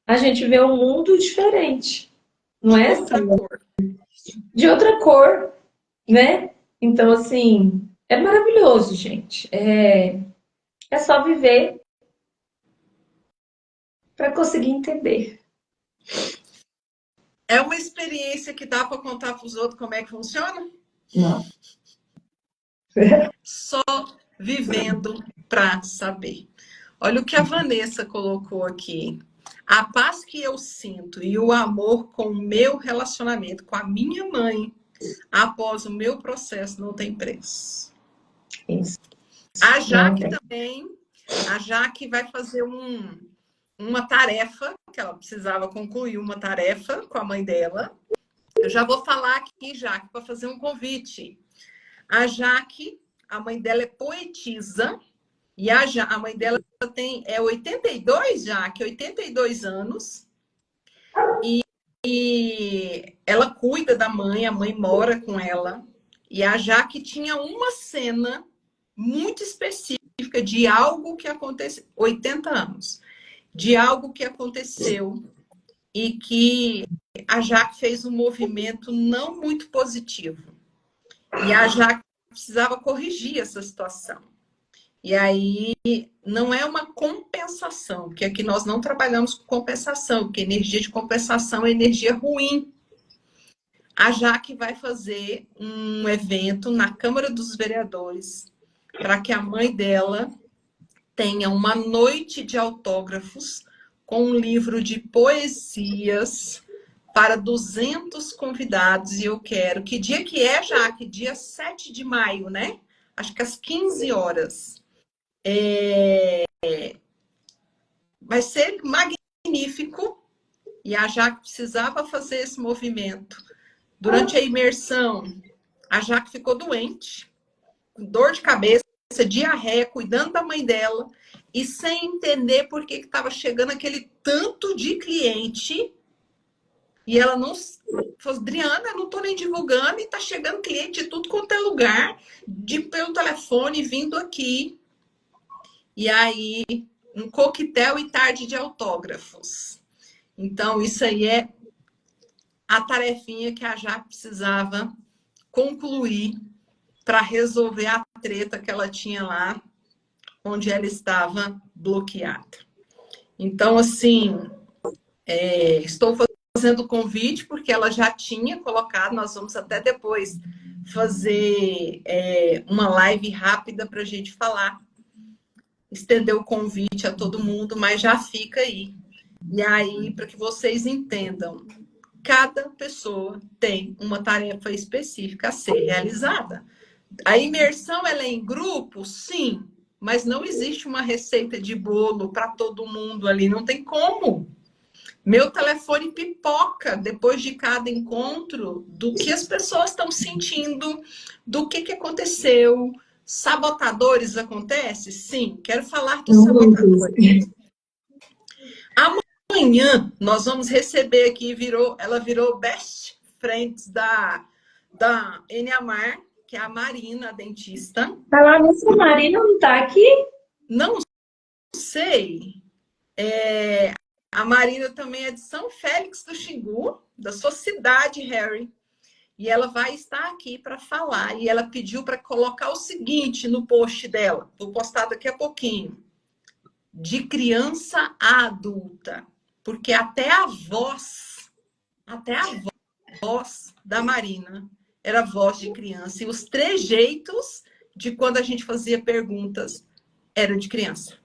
Speaker 3: a gente vê um mundo diferente. Não
Speaker 2: De
Speaker 3: é
Speaker 2: outra
Speaker 3: assim,
Speaker 2: cor.
Speaker 3: de outra cor, né? Então, assim, é maravilhoso, gente. É só viver para conseguir entender.
Speaker 2: É uma experiência que dá para contar para os outros como é que funciona?
Speaker 3: Não.
Speaker 2: Só vivendo para saber. Olha o que a Vanessa colocou aqui. A paz que eu sinto e o amor com o meu relacionamento com a minha mãe após o meu processo não tem preço.
Speaker 3: Isso.
Speaker 2: A
Speaker 3: Não
Speaker 2: Jaque
Speaker 3: tem.
Speaker 2: também, a Jaque vai fazer uma tarefa, que ela precisava concluir uma tarefa com a mãe dela. Eu já vou falar aqui, Jaque, para fazer um convite. A Jaque, a mãe dela é poetisa, e a mãe dela tem 82, Jaque, 82 anos. E ela cuida da mãe, a mãe mora com ela. E a Jaque tinha uma cena muito específica de algo que aconteceu, 80 anos, de algo que aconteceu e que a Jaque fez um movimento não muito positivo. E a Jaque precisava corrigir essa situação. E aí não é uma compensação, porque aqui nós não trabalhamos com compensação, porque energia de compensação é energia ruim. A Jaque vai fazer um evento na Câmara dos Vereadores para que a mãe dela tenha uma noite de autógrafos com um livro de poesias para 200 convidados. E eu quero... Que dia que é, Jaque? Dia 7 de maio, né? Acho que às 15 horas. Vai ser magnífico. E a Jaque precisava fazer esse movimento. Durante a imersão, a Jaque ficou doente, com dor de cabeça, diarreia, cuidando da mãe dela, e sem entender por que estava chegando aquele tanto de cliente. E ela não falou, Adriana, eu não estou nem divulgando, e está chegando cliente de tudo quanto é lugar, pelo telefone, vindo aqui. E aí, um coquetel e tarde de autógrafos. Então, isso aí é a tarefinha que a Jaque precisava concluir para resolver a treta que ela tinha lá, onde ela estava bloqueada. Então, assim, estou fazendo o convite, porque ela já tinha colocado, nós vamos até depois fazer uma live rápida para a gente falar, estender o convite a todo mundo, mas já fica aí. E aí, para que vocês entendam, cada pessoa tem uma tarefa específica a ser realizada. A imersão, ela é em grupo? Sim, mas não existe uma receita de bolo para todo mundo ali, não tem como. Meu telefone pipoca depois de cada encontro do que as pessoas estão sentindo, do que aconteceu. Sabotadores acontece? Sim, quero falar dos sabotadores. Amanhã nós vamos receber aqui, ela virou best friends da Eniamar, que é a Marina, a dentista.
Speaker 3: Falar nisso, a Marina não está aqui?
Speaker 2: Não sei. A Marina também é de São Félix do Xingu, da sua cidade, Harry. E ela vai estar aqui para falar. E ela pediu para colocar o seguinte no post dela. Vou postar daqui a pouquinho. De criança a adulta. Porque até a voz da Marina era voz de criança. E os trejeitos de quando a gente fazia perguntas eram de criança.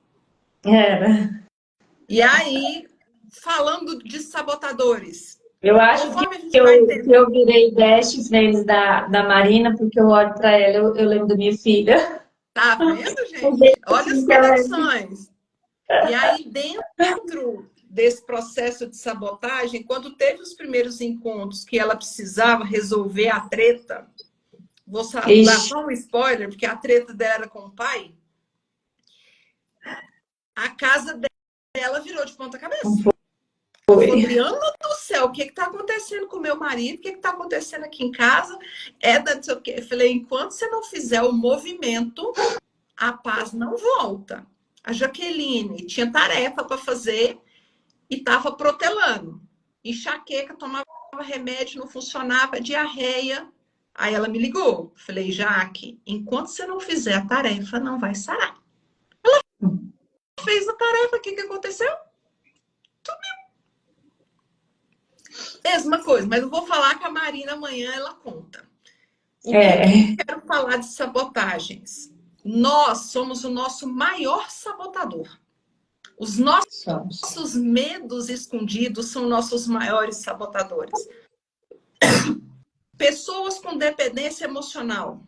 Speaker 3: Era.
Speaker 2: E aí, falando de sabotadores.
Speaker 3: Eu acho que eu virei best friends da Marina, porque eu olho para ela, eu lembro da minha filha.
Speaker 2: Tá vendo, gente? Olha as conexões. E aí, dentro desse processo de sabotagem, quando teve os primeiros encontros que ela precisava resolver a treta, vou dar só um spoiler, porque a treta dela era com o pai, a casa dela virou de ponta cabeça. Adriana do céu, o que está acontecendo com o meu marido? O que está acontecendo aqui em casa? Não sei o quê. Eu falei, enquanto você não fizer o movimento, a paz não volta. A Jaqueline tinha tarefa para fazer e estava protelando. Enxaqueca, tomava remédio, não funcionava, diarreia. Aí ela me ligou. Falei, Jaque, enquanto você não fizer a tarefa, não vai sarar. Ela fez a tarefa, o que aconteceu? Sumiu. Mesma coisa, mas eu vou falar que a Marina amanhã ela conta. O que eu quero falar de sabotagens? Nós somos o nosso maior sabotador. Os nossos medos escondidos são nossos maiores sabotadores. Pessoas com dependência emocional,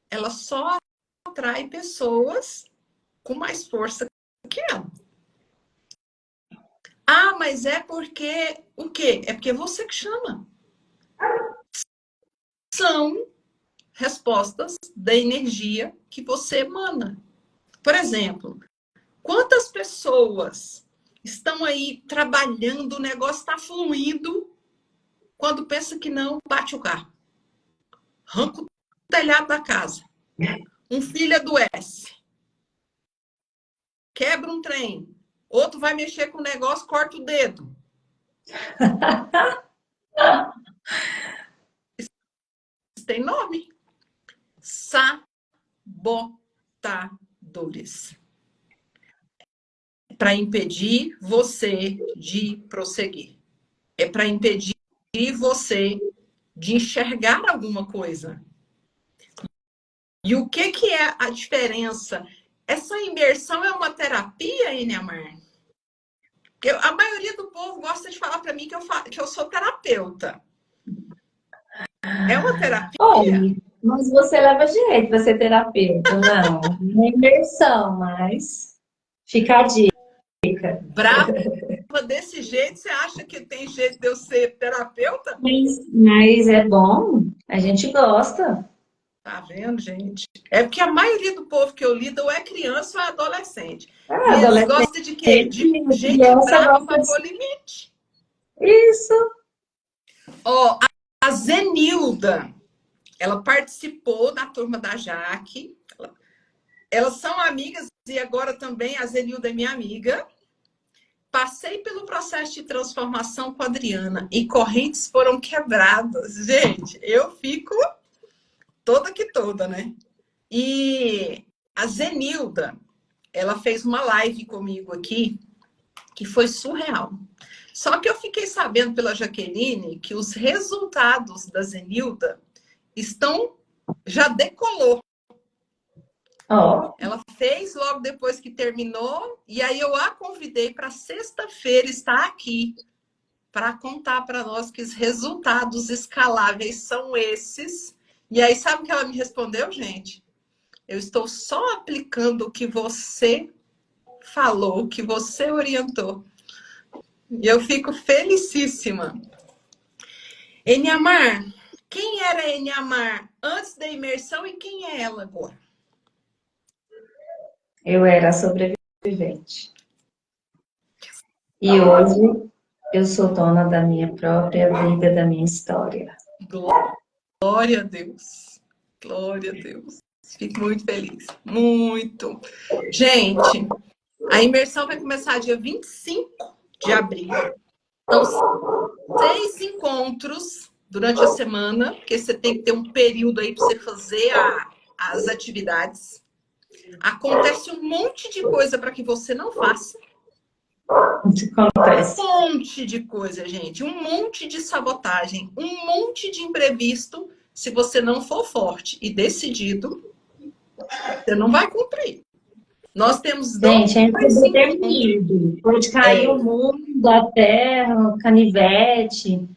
Speaker 2: ela só atrai pessoas com mais força que ela. Ah, mas é porque o quê? É porque é você que chama. São respostas da energia que você emana. Por exemplo, quantas pessoas estão aí trabalhando, o negócio está fluindo, quando pensa que não, bate o carro. Arranca o telhado da casa. Um filho adoece. Quebra um trem. Outro vai mexer com o negócio, corta o dedo. Isso tem nome. Sabotadores. Para impedir você de prosseguir. É para impedir você de enxergar alguma coisa. E o que é a diferença? Essa imersão é uma terapia, Eniamar? A maioria do povo gosta de falar para mim que eu sou terapeuta. É uma terapia?
Speaker 3: Olha, mas você leva jeito para ser terapeuta, não. Uma imersão, mas fica a dica.
Speaker 2: Brava desse jeito, você acha que tem jeito de eu ser terapeuta?
Speaker 3: Mas é bom, a gente gosta.
Speaker 2: Tá vendo, gente? É porque a maioria do povo que eu lido ou é criança ou é adolescente. E eles gostam de quê? De gente brava para pôr limite.
Speaker 3: Isso.
Speaker 2: Ó, a Zenilda, ela participou da turma da Jaque. Elas são amigas e agora também a Zenilda é minha amiga. Passei pelo processo de transformação com a Adriana e correntes foram quebradas. Gente, eu fico toda que toda, né? E a Zenilda, ela fez uma live comigo aqui que foi surreal. Só que eu fiquei sabendo pela Jaqueline que os resultados da Zenilda já decolou.
Speaker 3: Ó,
Speaker 2: Ela fez logo depois que terminou, e aí eu a convidei para sexta-feira estar aqui para contar para nós que os resultados escaláveis são esses. E aí, sabe o que ela me respondeu, gente? Eu estou só aplicando o que você falou, o que você orientou. E eu fico felicíssima. Eniamar, quem era Eniamar antes da imersão e quem é ela agora?
Speaker 3: eu era sobrevivente. E hoje eu sou dona da minha própria vida, da minha história.
Speaker 2: Glória a Deus. Glória a Deus. Fico muito feliz. Muito. Gente, a imersão vai começar dia 25 de abril. São 6 encontros durante a semana, porque você tem que ter um período aí para você fazer as atividades. Acontece um monte de coisa para que você não faça.
Speaker 3: O que acontece?
Speaker 2: Um monte de coisa, gente. Um monte de sabotagem. Um monte de imprevisto. Se você não for forte e decidido, você não vai cumprir. Nós temos
Speaker 3: Gente, é
Speaker 2: dois encontros.
Speaker 3: determinado. Pode cair o mundo, a terra, o canivete.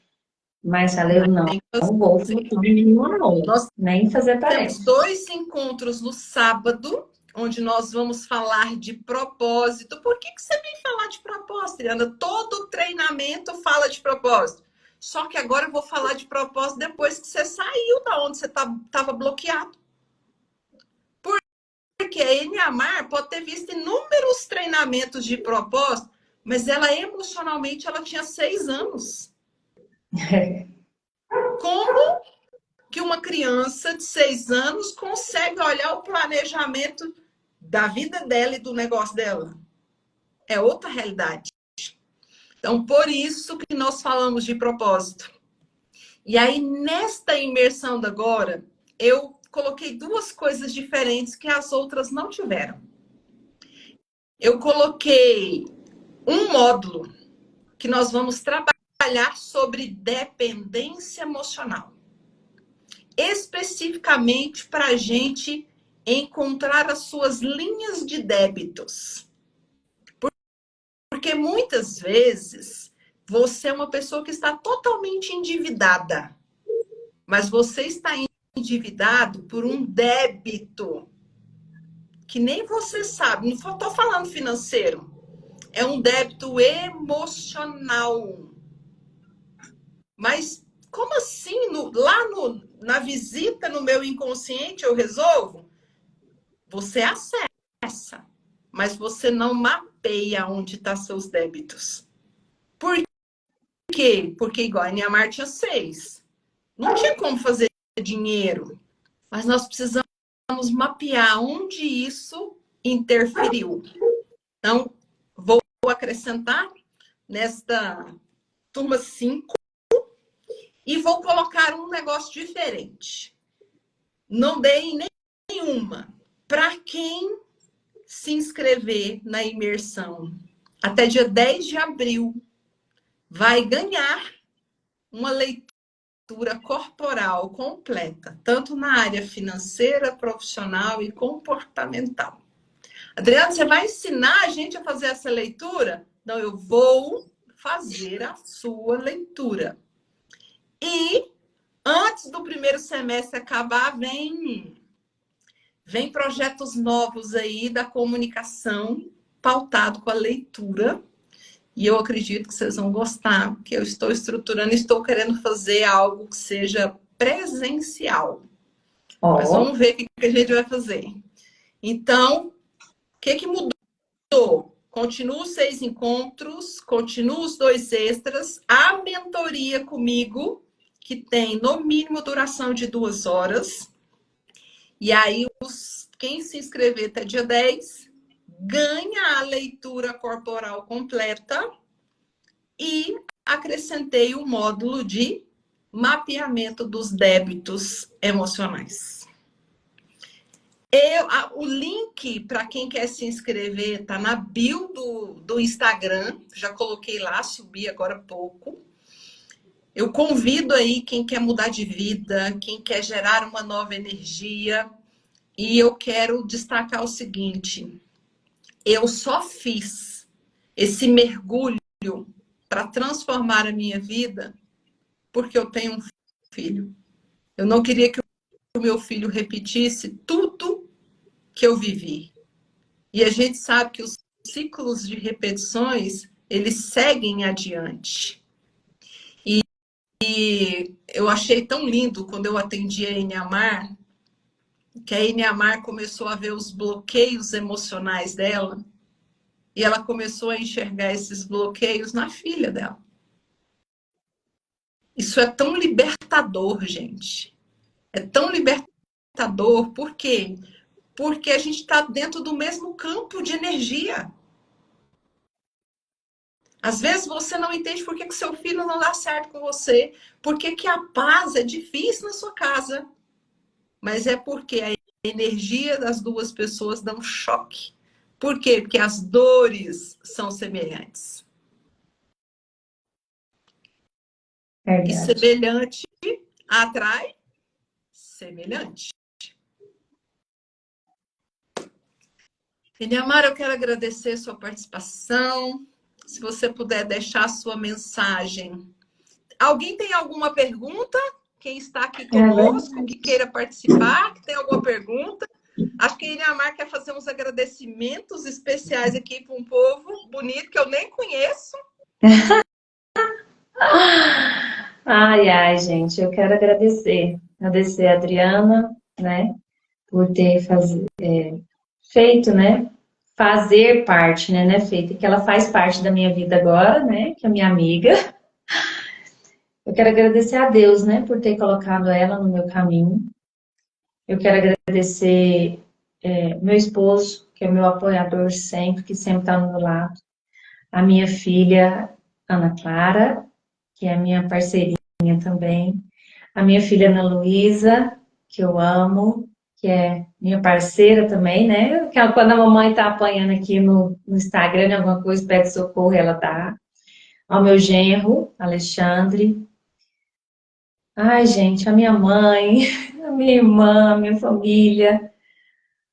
Speaker 3: Mas valeu, não. Não vou flutuar nenhuma aula.
Speaker 2: Nós
Speaker 3: Nem fazer
Speaker 2: temos
Speaker 3: tarefa.
Speaker 2: 2 encontros no sábado, onde nós vamos falar de propósito. Por que você vem falar de propósito, Adriana? Todo treinamento fala de propósito. Só que agora eu vou falar de propósito depois que você saiu da onde você estava bloqueado. Porque a Eniamar pode ter visto inúmeros treinamentos de propósito, mas ela emocionalmente ela tinha 6 anos. Como que uma criança de 6 anos consegue olhar o planejamento da vida dela e do negócio dela? É outra realidade. Então, por isso que nós falamos de propósito. E aí, nesta imersão da agora, eu coloquei 2 coisas diferentes que as outras não tiveram. Eu coloquei um módulo que nós vamos trabalhar sobre dependência emocional. Especificamente para a gente encontrar as suas linhas de débitos. Porque muitas vezes você é uma pessoa que está totalmente endividada, mas você está endividado por um débito que nem você sabe. Não estou falando financeiro, é um débito emocional. Mas como assim? Na visita no meu inconsciente eu resolvo? Você acessa, mas você não mapeia onde estão seus débitos. Por quê? Porque igual a Niamar tinha 6. Não tinha como fazer dinheiro. Mas nós precisamos mapear onde isso interferiu. Então, vou acrescentar nesta turma 5 e vou colocar um negócio diferente. Não dei nenhuma. Para quem se inscrever na imersão até dia 10 de abril, vai ganhar uma leitura corporal completa, tanto na área financeira, profissional e comportamental. Adriana, você vai ensinar a gente a fazer essa leitura? Não, eu vou fazer a sua leitura. E antes do primeiro semestre acabar, vem projetos novos aí da comunicação, pautado com a leitura. E eu acredito que vocês vão gostar, porque eu estou estruturando, estou querendo fazer algo que seja presencial. Mas vamos ver o que a gente vai fazer. Então, o que mudou? Continuo os 6 encontros, continuo os 2 extras, a mentoria comigo, que tem no mínimo duração de 2 horas. E aí, quem se inscrever até dia 10 ganha a leitura corporal completa e acrescentei o módulo de mapeamento dos débitos emocionais. O link para quem quer se inscrever tá na bio do Instagram. Já coloquei lá, subi agora há pouco. Eu convido aí quem quer mudar de vida, quem quer gerar uma nova energia. E eu quero destacar o seguinte: eu só fiz esse mergulho para transformar a minha vida porque eu tenho um filho. Eu não queria que o meu filho repetisse tudo que eu vivi. E a gente sabe que os ciclos de repetições, eles seguem adiante. E eu achei tão lindo quando eu atendi a Eniamar, que a Eniamar começou a ver os bloqueios emocionais dela, e ela começou a enxergar esses bloqueios na filha dela. Isso é tão libertador, gente. É tão libertador, por quê? Porque a gente está dentro do mesmo campo de energia. Às vezes você não entende por que seu filho não dá certo com você, por que a paz é difícil na sua casa. Mas é porque a energia das duas pessoas dá um choque. Por quê? Porque as dores são semelhantes.
Speaker 3: Verdade.
Speaker 2: E semelhante atrai semelhante. Eniamar, eu quero agradecer a sua participação. Se você puder deixar a sua mensagem. Alguém tem alguma pergunta? Quem está aqui conosco, que queira participar, que tem alguma pergunta? Acho que a Eniamar quer fazer uns agradecimentos especiais aqui para um povo bonito que eu nem conheço.
Speaker 3: Ai, gente, eu quero agradecer. Agradecer a Adriana, né, por ter feito, né, fazer parte, né, feito, que ela faz parte da minha vida agora, né, que é minha amiga. Eu quero agradecer a Deus, né, por ter colocado ela no meu caminho. Eu quero agradecer meu esposo, que é meu apoiador sempre, que sempre está do meu lado. A minha filha, Ana Clara, que é minha parceirinha também. A minha filha Ana Luísa, que eu amo, que é minha parceira também, né? Quando a mamãe tá apanhando aqui no Instagram, alguma coisa, pede socorro, ela dá. Ao meu genro, Alexandre. Ai, gente, a minha mãe, a minha irmã, a minha família,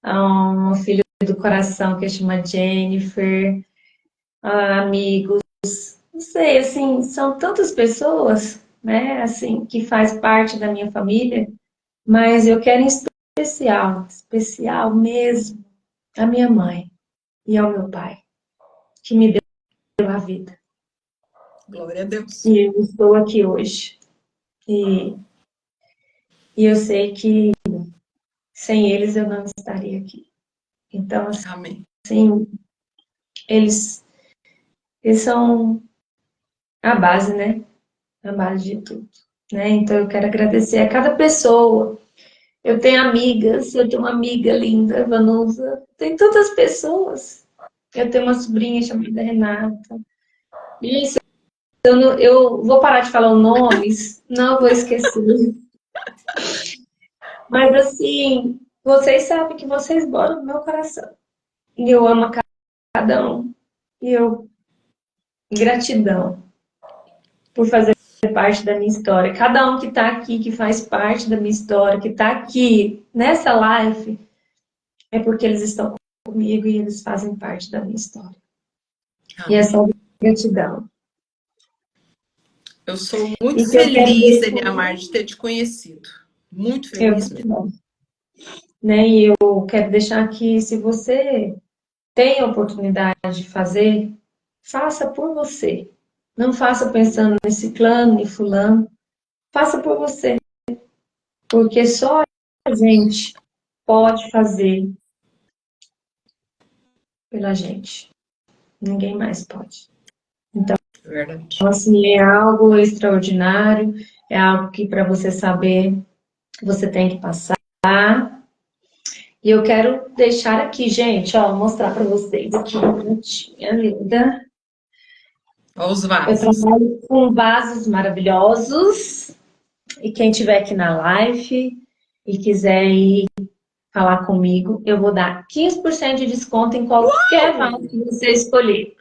Speaker 3: uma filha do coração que chama Jennifer, amigos, não sei, assim, são tantas pessoas, né, assim, que faz parte da minha família, mas eu quero em especial, especial mesmo, a minha mãe e ao meu pai, que me deu a vida.
Speaker 2: Glória a Deus.
Speaker 3: E eu estou aqui hoje. E eu sei que sem eles eu não estaria aqui. Então,
Speaker 2: Amém.
Speaker 3: assim, eles são a base, né? A base de tudo, né? Então, eu quero agradecer a cada pessoa. Eu tenho amigas, eu tenho uma amiga linda, Vanusa. Tem tantas pessoas. Eu tenho uma sobrinha chamada Renata. Isso, eu vou parar de falar os nomes, não vou esquecer. Mas, assim, vocês sabem que vocês moram no meu coração. E eu amo a cada um. E eu, gratidão por fazer parte da minha história. Cada um que está aqui, que faz parte da minha história, que está aqui nessa live, é porque eles estão comigo e eles fazem parte da minha história.
Speaker 2: Amém.
Speaker 3: E é só gratidão.
Speaker 2: Eu sou muito feliz, Eniamar, de ter te conhecido. Muito feliz mesmo.
Speaker 3: Né? E eu quero deixar aqui, se você tem a oportunidade de fazer, faça por você. Não faça pensando nesse ciclano e fulano. Faça por você. Porque só a gente pode fazer pela gente. Ninguém mais pode. Então, assim, é algo extraordinário, é algo que para você saber, você tem que passar. E eu quero deixar aqui, gente, ó, mostrar para vocês aqui uma plantinha linda.
Speaker 2: Olha os vasos.
Speaker 3: Eu trabalho com vasos maravilhosos. E quem estiver aqui na live e quiser ir falar comigo, eu vou dar 15% de desconto em qualquer vaso que você escolher.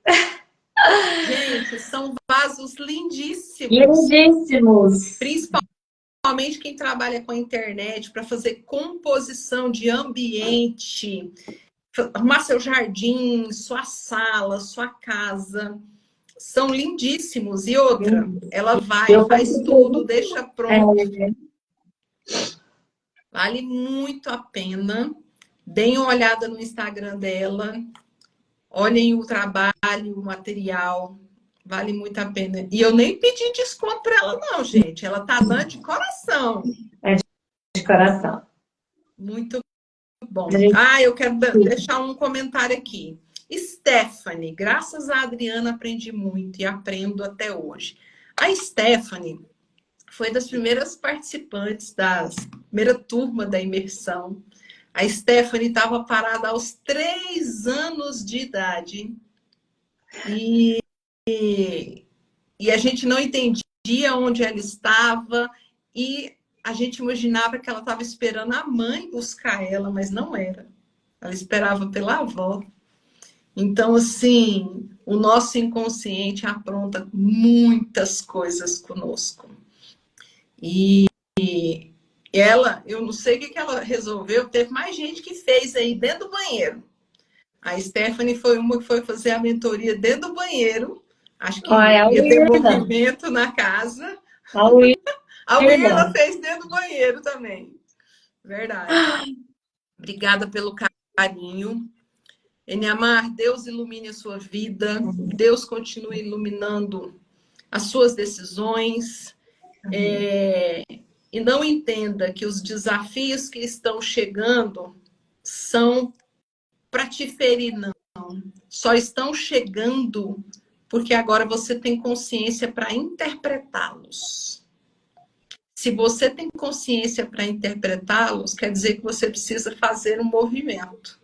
Speaker 2: Gente, são vasos lindíssimos.
Speaker 3: Lindíssimos!
Speaker 2: Principalmente quem trabalha com a internet para fazer composição de ambiente, arrumar seu jardim, sua sala, sua casa. São lindíssimos. E outra, ela vai,
Speaker 3: Eu
Speaker 2: faz tudo, deixa pronto.
Speaker 3: É,
Speaker 2: Vale muito a pena. Deem uma olhada no Instagram dela. Olhem o trabalho, o material. Vale muito a pena. E eu nem pedi desconto para ela, não, gente. Ela tá dando de coração.
Speaker 3: de coração.
Speaker 2: Muito bom.
Speaker 3: A gente-
Speaker 2: Eu quero deixar um comentário aqui. Stephanie, graças a Adriana aprendi muito e aprendo até hoje. A Stephanie foi das primeiras participantes da primeira turma da imersão. A Stephanie estava parada aos 3 anos de idade e a gente não entendia onde ela estava e a gente imaginava que ela estava esperando a mãe buscar ela, mas não era. Ela esperava pela avó. Então, assim, o nosso inconsciente apronta muitas coisas conosco. E ela, eu não sei o que ela resolveu, teve mais gente que fez aí dentro do banheiro. A Stephanie foi uma que foi fazer a mentoria dentro do banheiro. Acho que ia ter movimento na casa. A Wirla fez dentro do banheiro também. Verdade. Obrigada pelo carinho. Eniamar, Deus ilumine a sua vida. Deus continue iluminando as suas decisões. E não entenda que os desafios que estão chegando são para te ferir, não. Só estão chegando porque agora você tem consciência para interpretá-los. Se você tem consciência para interpretá-los, quer dizer que você precisa fazer um movimento.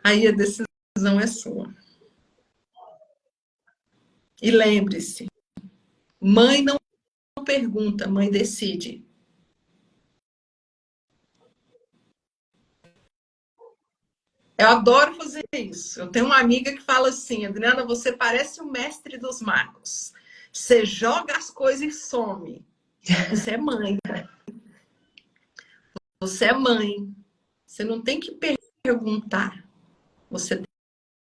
Speaker 2: Aí a decisão é sua. E lembre-se, mãe não pergunta, mãe decide. Eu adoro fazer isso. Eu tenho uma amiga que fala assim, Adriana, você parece o mestre dos magos. Você joga as coisas e some. Você é mãe. Você é mãe. Você não tem que perguntar. Você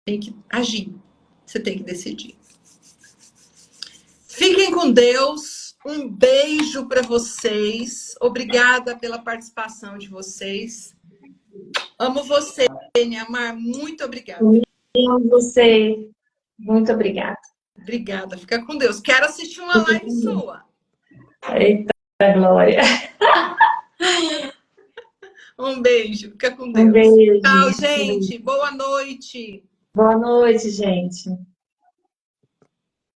Speaker 2: tem que agir. Você tem que decidir. Fiquem com Deus. Um beijo para vocês. Obrigada pela participação de vocês. Amo você, Eniamar. Muito obrigada.
Speaker 3: Eu amo você. Muito obrigada.
Speaker 2: Obrigada. Fica com Deus. Quero assistir uma live sua.
Speaker 3: Eita, glória.
Speaker 2: Um beijo. Fica com Deus.
Speaker 3: Um beijo.
Speaker 2: Tchau, gente. Boa noite.
Speaker 3: Boa noite, gente.